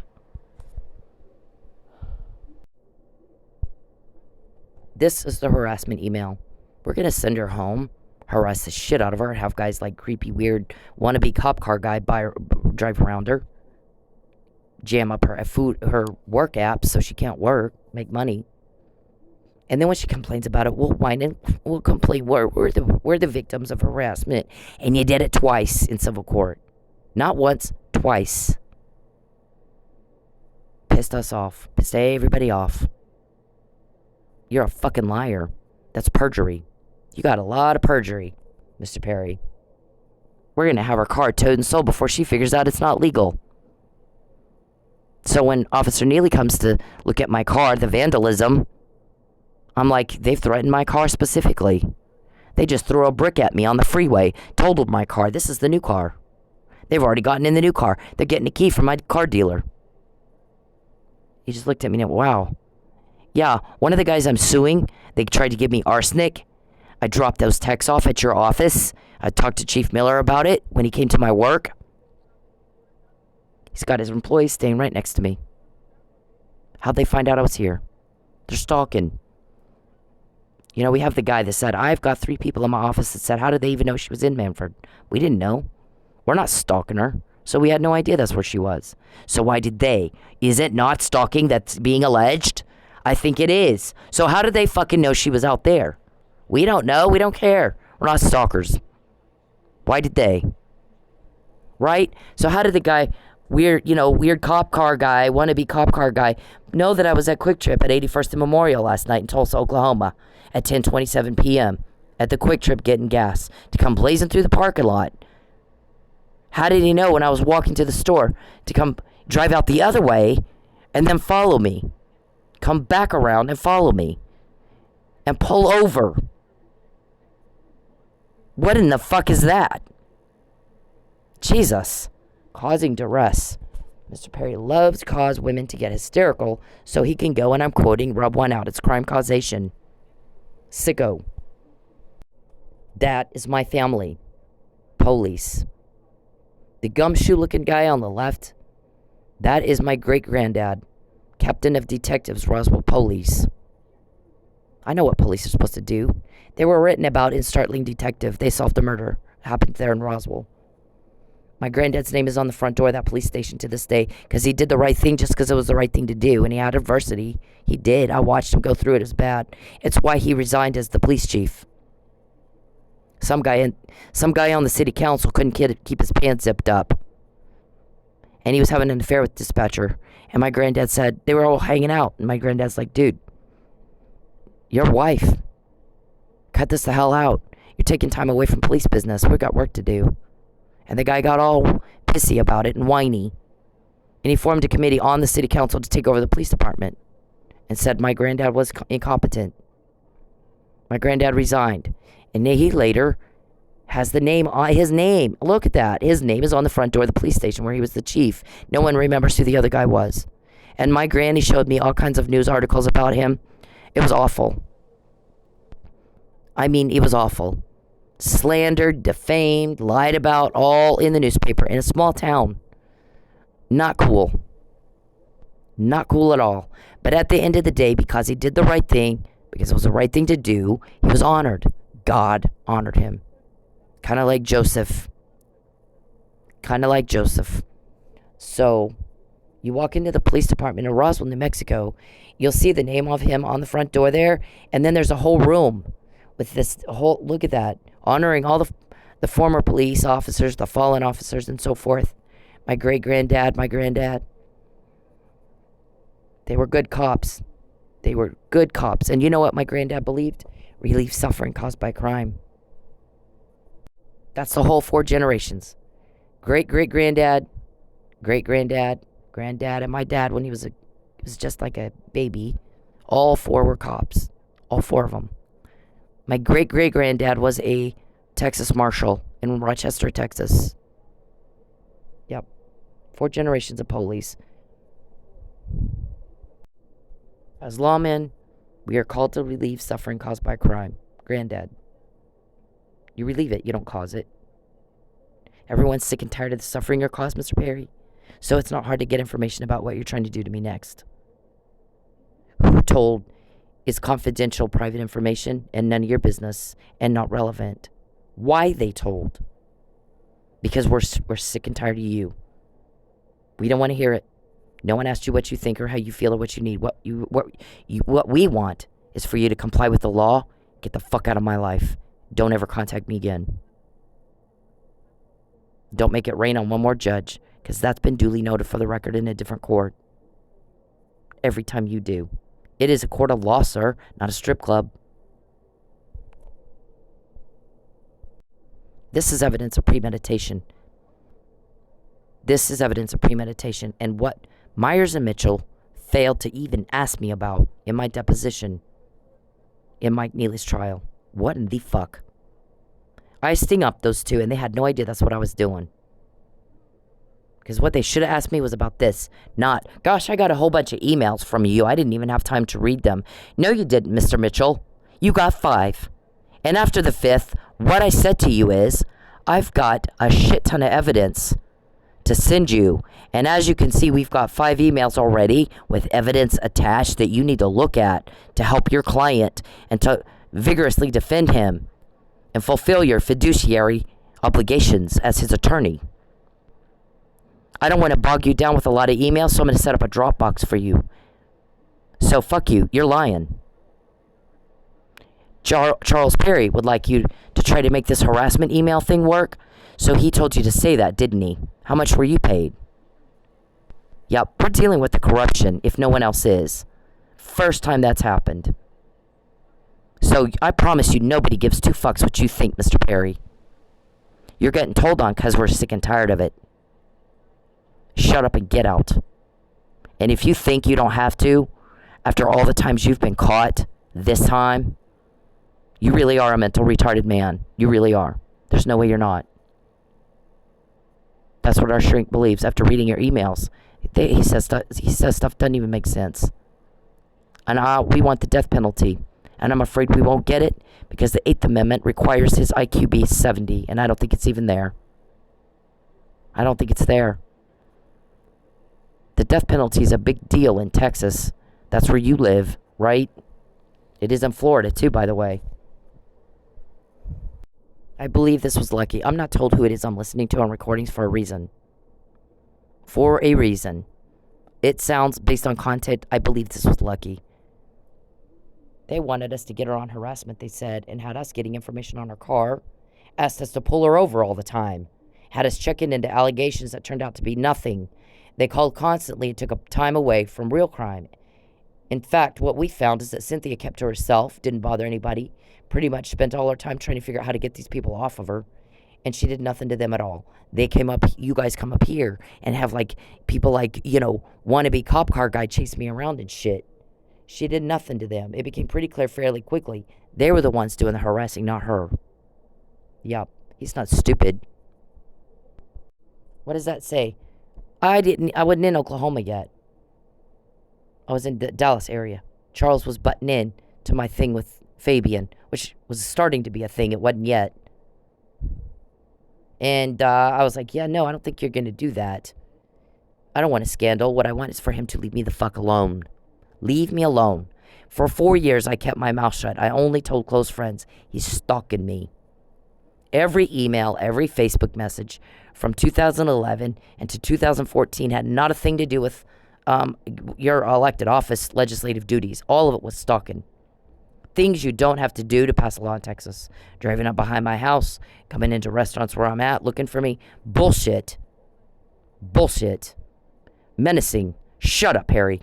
This is the harassment email. We're going to send her home, harass the shit out of her, have guys like creepy, weird, wannabe cop car guy drive around her, jam up her work apps so she can't work, make money. And then when she complains about it, we'll whine and we'll complain. We're the victims of harassment. And you did it twice in civil court. Not once, twice. Pissed us off. Pissed everybody off. You're a fucking liar. That's perjury. You got a lot of perjury, Mr. Perry. We're going to have her car towed and sold before she figures out it's not legal. So when Officer Neely comes to look at my car, the vandalism, I'm like, they've threatened my car specifically. They just threw a brick at me on the freeway, totaled my car. This is the new car. They've already gotten in the new car. They're getting a key from my car dealer. He just looked at me and went, wow. Yeah, one of the guys I'm suing, they tried to give me arsenic. I dropped those texts off at your office. I talked to Chief Miller about it when he came to my work. He's got his employees staying right next to me. How'd they find out I was here? They're stalking. We have the guy that said, I've got 3 people in my office that said, how did they even know she was in Manford? We didn't know. We're not stalking her. So we had no idea that's where she was. So why did they? Is it not stalking that's being alleged? I think it is. So how did they fucking know she was out there? We don't know. We don't care. We're not stalkers. Why did they? Right? So how did the guy, weird cop car guy, wannabe cop car guy, know that I was at Quick Trip at 81st and Memorial last night in Tulsa, Oklahoma at 10:27 p.m. at the Quick Trip getting gas to come blazing through the parking lot? How did he know when I was walking to the store to come drive out the other way and then follow me? Come back around and follow me. And pull over. What in the fuck is that? Jesus. Causing duress. Mr. Perry loves to cause women to get hysterical so he can go, and I'm quoting, rub one out. It's crime causation. Sicko. That is my family. Police. The gumshoe-looking guy on the left, that is my great-granddad. Captain of Detectives, Roswell Police. I know what police are supposed to do. They were written about in Startling Detective. They solved a murder. It happened there in Roswell. My granddad's name is on the front door of that police station to this day because he did the right thing just because it was the right thing to do. And he had adversity. He did. I watched him go through it. It was bad. It's why he resigned as the police chief. Some guy on the city council couldn't keep his pants zipped up. And he was having an affair with dispatcher. And my granddad said, they were all hanging out. And my granddad's like, dude, your wife Cut this the hell out. You're taking time away from police business. We've got work to do. And the guy got all pissy about it and whiny. And he formed a committee on the city council to take over the police department. And said my granddad was incompetent. My granddad resigned. And he later has the name on his name. Look at that. His name is on the front door of the police station where he was the chief. No one remembers who the other guy was. And my granny showed me all kinds of news articles about him. It was awful. I mean, it was awful. Slandered, defamed, lied about, all in the newspaper in a small town. Not cool. Not cool at all. But at the end of the day, because he did the right thing, because it was the right thing to do, he was honored. God honored him. Kind of like Joseph. So, you walk into the police department in Roswell, New Mexico, you'll see the name of him on the front door there, and then there's a whole room with this whole, look at that, honoring all the former police officers, the fallen officers, and so forth. My great-granddad, my granddad. They were good cops. And you know what my granddad believed? Relieve suffering caused by crime. That's the whole 4 generations. Great-great-granddad, great-granddad, granddad, and my dad when he was just like a baby. All 4 were cops. All 4 of them. My great-great-granddad was a Texas Marshal in Rochester, Texas. Yep. 4 generations of police. As lawmen, we are called to relieve suffering caused by crime. Granddad. You relieve it, you don't cause it. Everyone's sick and tired of the suffering you're caused, Mr. Perry. So it's not hard to get information about what you're trying to do to me next. Who told is confidential private information and none of your business and not relevant. Why they told? Because we're sick and tired of you. We don't want to hear it. No one asked you what you think or how you feel or what you need. What we want is for you to comply with the law. Get the fuck out of my life. Don't ever contact me again. Don't make it rain on one more judge, because that's been duly noted for the record in a different court. Every time you do. It is a court of law, sir, not a strip club. This is evidence of premeditation. And what Myers and Mitchell failed to even ask me about in my deposition in Mike Neely's trial. What in the fuck? I sting up those 2 and they had no idea that's what I was doing. Because what they should have asked me was about this. Not, gosh, I got a whole bunch of emails from you. I didn't even have time to read them. No, you didn't, Mr. Mitchell. You got 5. And after the 5th, what I said to you is, I've got a shit ton of evidence to send you. And as you can see, we've got 5 emails already with evidence attached that you need to look at to help your client and to vigorously defend him and fulfill your fiduciary obligations as his attorney. I don't want to bog you down with a lot of emails, so I'm going to set up a Dropbox for you. So fuck you. You're lying. Charles Perry would like you to try to make this harassment email thing work. So he told you to say that, didn't he? How much were you paid? Yep, we're dealing with the corruption if no one else is. First time that's happened. So I promise you nobody gives 2 fucks what you think, Mr. Perry. You're getting told on because we're sick and tired of it. Shut up and get out. And if you think you don't have to, after all the times you've been caught this time, you really are a mental retarded man. You really are. There's no way you're not. That's what our shrink believes after reading your emails. He says stuff doesn't even make sense. And we want the death penalty. And I'm afraid we won't get it because the 8th Amendment requires his IQ be 70. And I don't think it's even there. I don't think it's there. The death penalty is a big deal in Texas. That's where you live, right? It is in Florida too, by the way. I believe this was lucky. I'm not told who it is I'm listening to on recordings for a reason. For a reason. It sounds, based on content, I believe this was lucky. They wanted us to get her on harassment, they said, and had us getting information on her car. Asked us to pull her over all the time. Had us checking into allegations that turned out to be nothing. They called constantly and took time away from real crime. In fact, what we found is that Cynthia kept to herself, didn't bother anybody, pretty much spent all her time trying to figure out how to get these people off of her, and she did nothing to them at all. They came up, you guys come up here and have like people like, wannabe cop car guy chase me around and shit. She did nothing to them. It became pretty clear fairly quickly. They were the ones doing the harassing, not her. Yup, he's not stupid. What does that say? I wasn't in Oklahoma yet. I was in the Dallas area. Charles was butting in to my thing with Fabian, which was starting to be a thing. It wasn't yet. And I was like, yeah, no, I don't think you're going to do that. I don't want a scandal. What I want is for him to leave me the fuck alone. Leave me alone. For 4 years, I kept my mouth shut. I only told close friends. He's stalking me. Every email, every Facebook message from 2011 and to 2014 had not a thing to do with your elected office legislative duties. All of it was stalking. Things you don't have to do to pass a law in Texas. Driving up behind my house, coming into restaurants where I'm at, looking for me. Bullshit. Bullshit. Menacing. Shut up, Harry.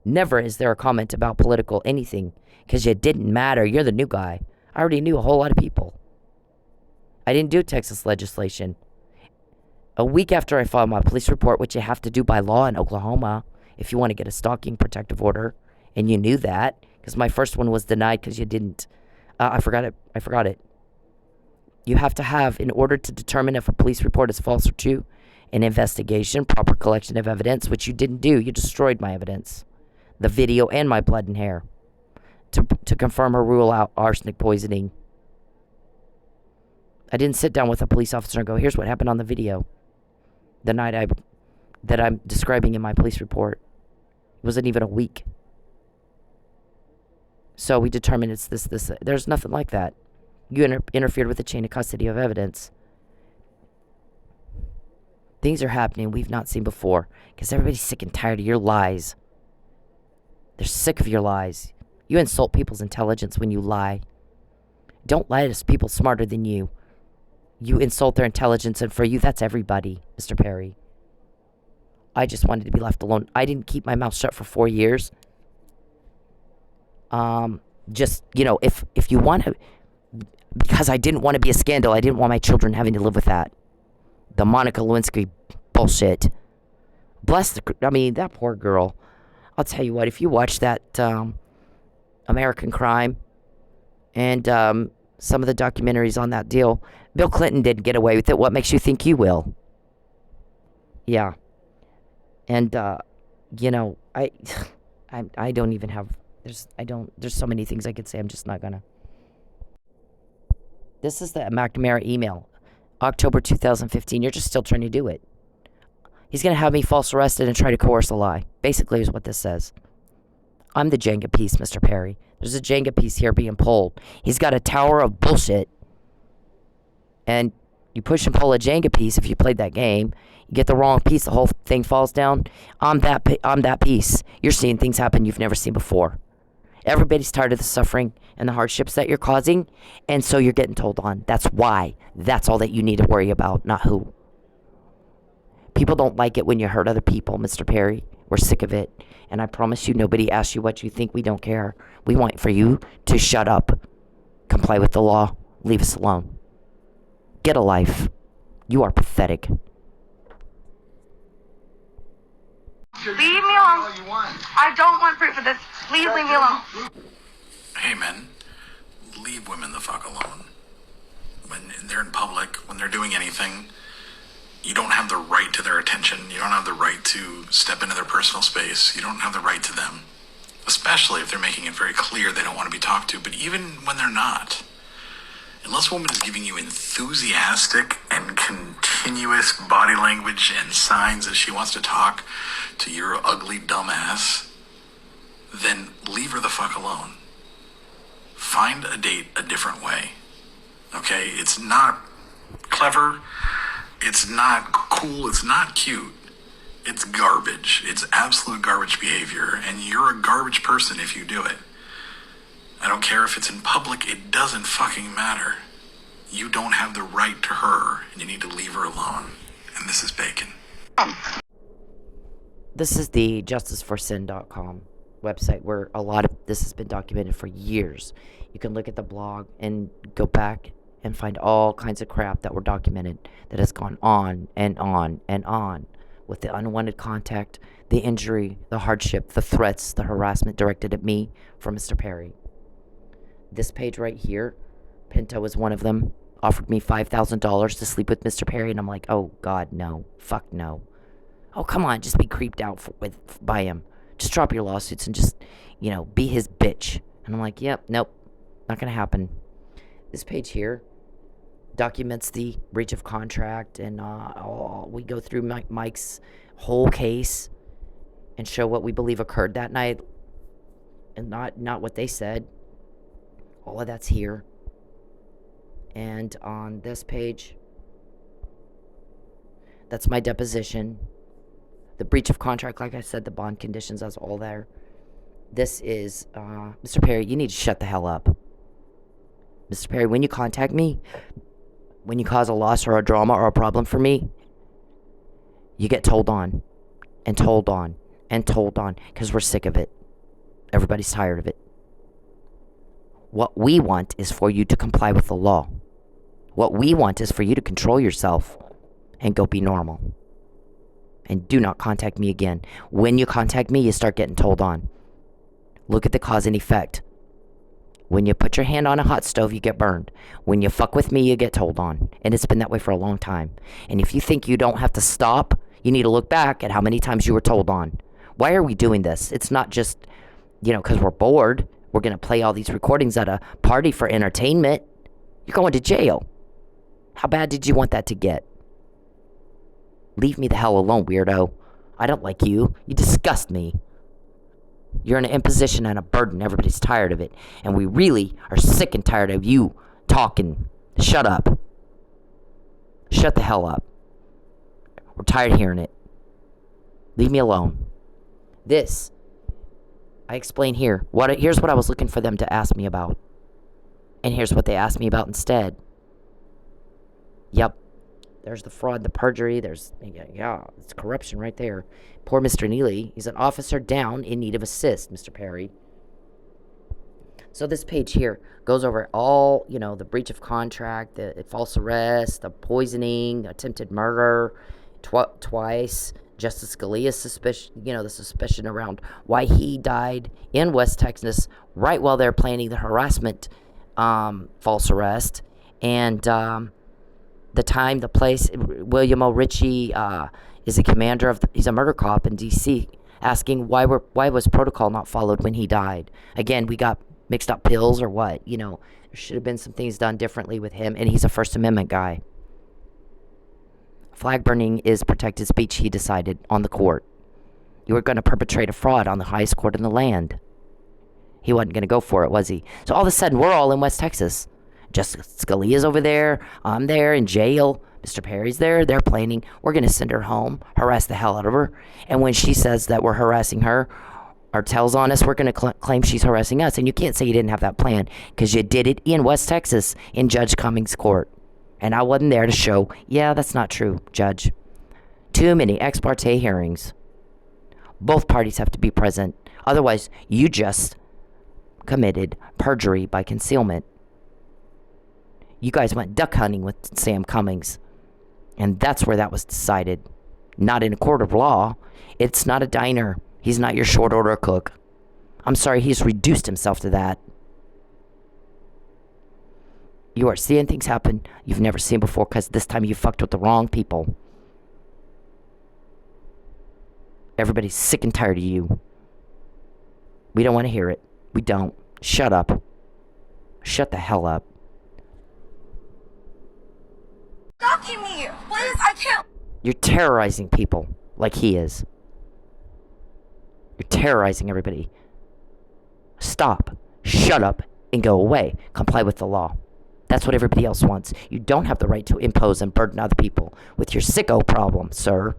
Never is there a comment about political anything, because you didn't matter. You're the new guy. I already knew a whole lot of people. I didn't do Texas legislation. A week after I filed my police report, which you have to do by law in Oklahoma if you want to get a stalking protective order, and you knew that, because my first one was denied because you didn't. I forgot it. You have to have, in order to determine if a police report is false or true, an investigation, proper collection of evidence, which you didn't do. You destroyed my evidence, the video and my blood and hair, to confirm or rule out arsenic poisoning. I didn't sit down with a police officer and go, here's what happened on the video the night that I'm describing in my police report. It wasn't even a week. So we determined it's this. There's nothing like that. You interfered with the chain of custody of evidence. Things are happening we've not seen before because everybody's sick and tired of your lies. They're sick of your lies. You insult people's intelligence when you lie. Don't lie to people smarter than you. You insult their intelligence, and for you, that's everybody, Mr. Perry. I just wanted to be left alone. I didn't keep my mouth shut for 4 years. If you want to, because I didn't want to be a scandal. I didn't want my children having to live with that. The Monica Lewinsky bullshit. That poor girl. I'll tell you what, if you watch that American Crime and some of the documentaries on that deal, Bill Clinton didn't get away with it. What makes you think you will? Yeah. And, I don't even have, there's so many things I could say. I'm just not gonna. This is the McNamara email, October 2015. You're just still trying to do it. He's going to have me false arrested and try to coerce a lie. Basically is what this says. I'm the Jenga piece, Mr. Perry. There's a Jenga piece here being pulled. He's got a tower of bullshit. And you push and pull a Jenga piece if you played that game. You get the wrong piece, the whole thing falls down. I'm that piece. You're seeing things happen you've never seen before. Everybody's tired of the suffering and the hardships that you're causing, and so you're getting told on. That's why. That's all that you need to worry about, not who. People don't like it when you hurt other people, Mr. Perry. We're sick of it. And I promise you, nobody asks you what you think. We don't care. We want for you to shut up, comply with the law, leave us alone. Get a life. You are pathetic. Leave me alone. I don't want proof of this. Please leave me alone. Hey, men, leave women the fuck alone. When they're in public, when they're doing anything, you don't have the right to their attention. You don't have the right to step into their personal space. You don't have the right to them, especially if they're making it very clear they don't want to be talked to. But even when they're not, unless a woman is giving you enthusiastic and continuous body language and signs that she wants to talk to your ugly dumb ass, then leave her the fuck alone. Find a date a different way. Okay? It's not clever. It's not cool. It's not cute. It's garbage. It's absolute garbage behavior. And you're a garbage person if you do it. I don't care if it's in public. It doesn't fucking matter. You don't have the right to her, and you need to leave her alone. And this is Bacon. This is the justiceforsin.com website where a lot of this has been documented for years. You can look at the blog and go back and find all kinds of crap that were documented that has gone on and on and on with the unwanted contact, the injury, the hardship, the threats, the harassment directed at me from Mr. Perry. This page right here, Pinto was one of them, offered me $5,000 to sleep with Mr. Perry, and I'm like, oh God, no, fuck no. Oh, come on, just be creeped out by him. Just drop your lawsuits and just, be his bitch. And I'm like, yep, nope, not gonna happen. This page here documents the breach of contract, and we go through Mike's whole case and show what we believe occurred that night, and not what they said. All of that's here. And on this page, that's my deposition. The breach of contract, like I said, the bond conditions, that's all there. This is, Mr. Perry, you need to shut the hell up. Mr. Perry, when you contact me, when you cause a loss or a drama or a problem for me, you get told on, and told on, and told on, because we're sick of it. Everybody's tired of it. What we want is for you to comply with the law. What we want is for you to control yourself and go be normal. And do not contact me again. When you contact me, you start getting told on. Look at the cause and effect. When you put your hand on a hot stove, you get burned. When you fuck with me, you get told on. And it's been that way for a long time. And if you think you don't have to stop, you need to look back at how many times you were told on. Why are we doing this? It's not just, because we're bored. We're going to play all these recordings at a party for entertainment. You're going to jail. How bad did you want that to get? Leave me the hell alone, weirdo. I don't like you. You disgust me. You're an imposition and a burden. Everybody's tired of it. And we really are sick and tired of you talking. Shut up. Shut the hell up. We're tired of hearing it. Leave me alone. This, I explain here. Here's what I was looking for them to ask me about. And here's what they asked me about instead. Yep. There's the fraud, the perjury. There's, it's corruption right there. Poor Mr. Neely. He's an officer down in need of assist, Mr. Perry. So this page here goes over all, the breach of contract, the false arrest, the poisoning, attempted murder, twice. Justice Scalia's suspicion, the suspicion around why he died in West Texas right while they're planning the harassment false arrest. And the time, the place, William O. Ritchie is a commander he's a murder cop in D.C., asking why was protocol not followed when he died. Again, we got mixed up pills or what, there should have been some things done differently with him, and he's a First Amendment guy. Flag burning is protected speech, he decided, on the court. You were going to perpetrate a fraud on the highest court in the land. He wasn't going to go for it, was he? So all of a sudden, we're all in West Texas. Justice Scalia's over there. I'm there in jail. Mr. Perry's there. They're planning. We're going to send her home, harass the hell out of her. And when she says that we're harassing her or tells on us, we're going to claim she's harassing us. And you can't say you didn't have that plan because you did it in West Texas in Judge Cummings' court. And I wasn't there to show, that's not true, Judge. Too many ex parte hearings. Both parties have to be present. Otherwise, you just committed perjury by concealment. You guys went duck hunting with Sam Cummings. And that's where that was decided. Not in a court of law. It's not a diner. He's not your short order cook. I'm sorry, he's reduced himself to that. You are seeing things happen you've never seen before because this time you fucked with the wrong people. Everybody's sick and tired of you. We don't want to hear it. We don't. Shut up. Shut the hell up. Stalking me! Please, I can't. You're terrorizing people like he is. You're terrorizing everybody. Stop. Shut up and go away. Comply with the law. That's what everybody else wants. You don't have the right to impose and burden other people with your sicko problem, sir.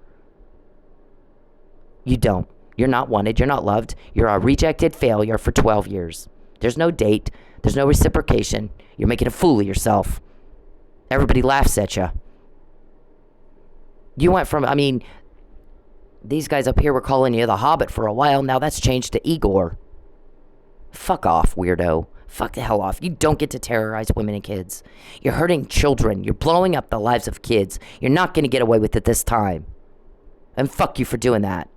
You don't. You're not wanted. You're not loved. You're a rejected failure for 12 years. There's no date. There's no reciprocation. You're making a fool of yourself. Everybody laughs at you. You went from, These guys up here were calling you the Hobbit for a while. Now that's changed to Igor. Fuck off, weirdo. Fuck the hell off. You don't get to terrorize women and kids. You're hurting children. You're blowing up the lives of kids. You're not going to get away with it this time. And fuck you for doing that.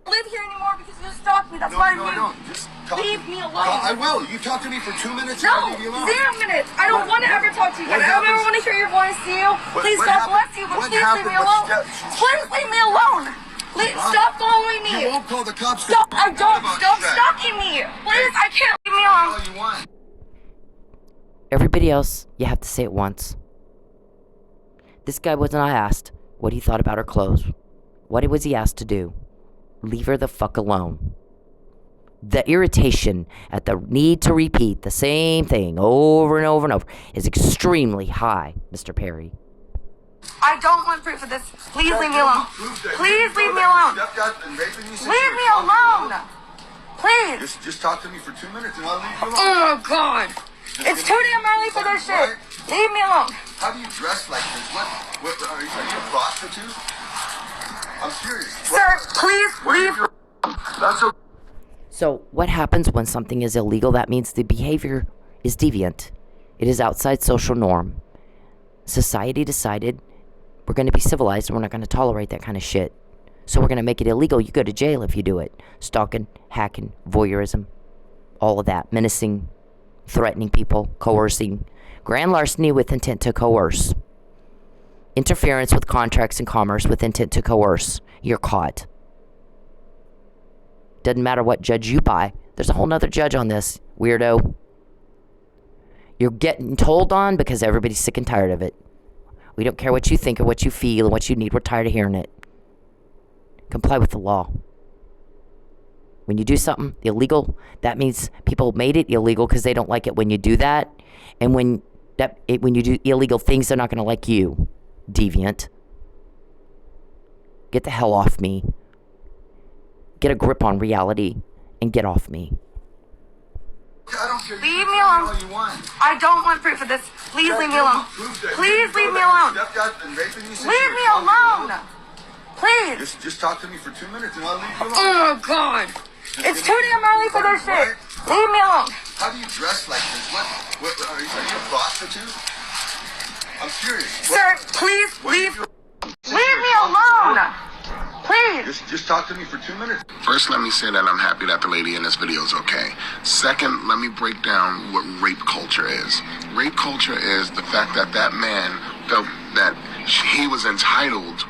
Live here anymore because you stalked me. That's why I'm here. Just leave me alone. I will. You talk to me for 2 minutes. No, I'll leave you alone. 0 minutes. I don't want to ever talk to you again. I don't ever want to hear your voice, you. Please, God bless you, but please leave me alone. Please leave me alone. Stop following me. You won't call the cops. Stop. I don't. Stop stalking me. Please, I can't. Leave me alone. All you want. Everybody else, you have to say it once. This guy was not asked what he thought about her clothes. What was he asked to do? Leave her the fuck alone. The irritation at the need to repeat the same thing over and over and over is extremely high, Mr. Perry. I don't want proof of this. Please leave me alone. Please leave me alone. Leave me alone. Please. Just talk to me for 2 minutes and I'll leave you alone. Oh, God. It's too damn early for this shit. Leave me alone. How do you dress like this? What are you a prostitute? I'm serious. Sir, please leave. That's okay. So what happens when something is illegal? That means the behavior is deviant. It is outside social norm. Society decided we're going to be civilized and we're not going to tolerate that kind of shit. So we're going to make it illegal. You go to jail if you do it. Stalking, hacking, voyeurism, all of that. Menacing, threatening people, coercing. Grand larceny with intent to coerce. Interference with contracts and commerce with intent to coerce. You're caught. Doesn't matter what judge you buy. There's a whole nother judge on this, weirdo. You're getting told on because everybody's sick and tired of it. We don't care what you think or what you feel and what you need. We're tired of hearing it. Comply with the law. When you do something illegal, that means people made it illegal because they don't like it when you do that. And when you do illegal things, they're not going to like you, deviant. Get the hell off me. Get a grip on reality and get off me. I don't care. Leave me alone. All you want. I don't want proof of this. Please leave me alone. Please leave me alone. Leave me alone. Please. Just talk to me for 2 minutes and I'll leave you alone. Oh, God. It's too damn early for this shit. Leave me alone. How do you dress like this? What are you a prostitute? I'm serious. Sir, please leave. Leave me alone. Please. Just talk to me for 2 minutes. First, let me say that I'm happy that the lady in this video is okay. Second, let me break down what rape culture is. Rape culture is the fact that that man felt that he was entitled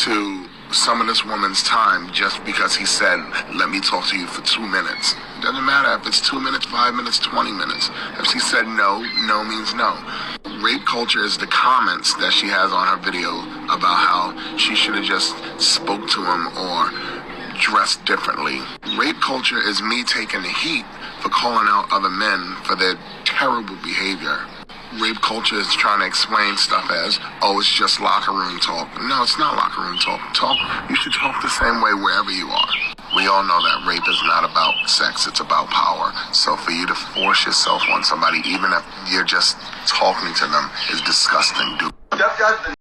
to some of this woman's time just because he said, let me talk to you for 2 minutes. Doesn't matter if it's 2 minutes, 5 minutes, 20 minutes. If she said no, no means no. Rape culture is the comments that she has on her video about how she should have just spoke to him or dressed differently. Rape culture is me taking the heat for calling out other men for their terrible behavior. Rape culture is trying to explain stuff as, oh, it's just locker room talk. No, it's not locker room talk. You should talk the same way wherever you are. We all know that rape is not about sex, it's about power. So for you to force yourself on somebody, even if you're just talking to them, is disgusting, dude.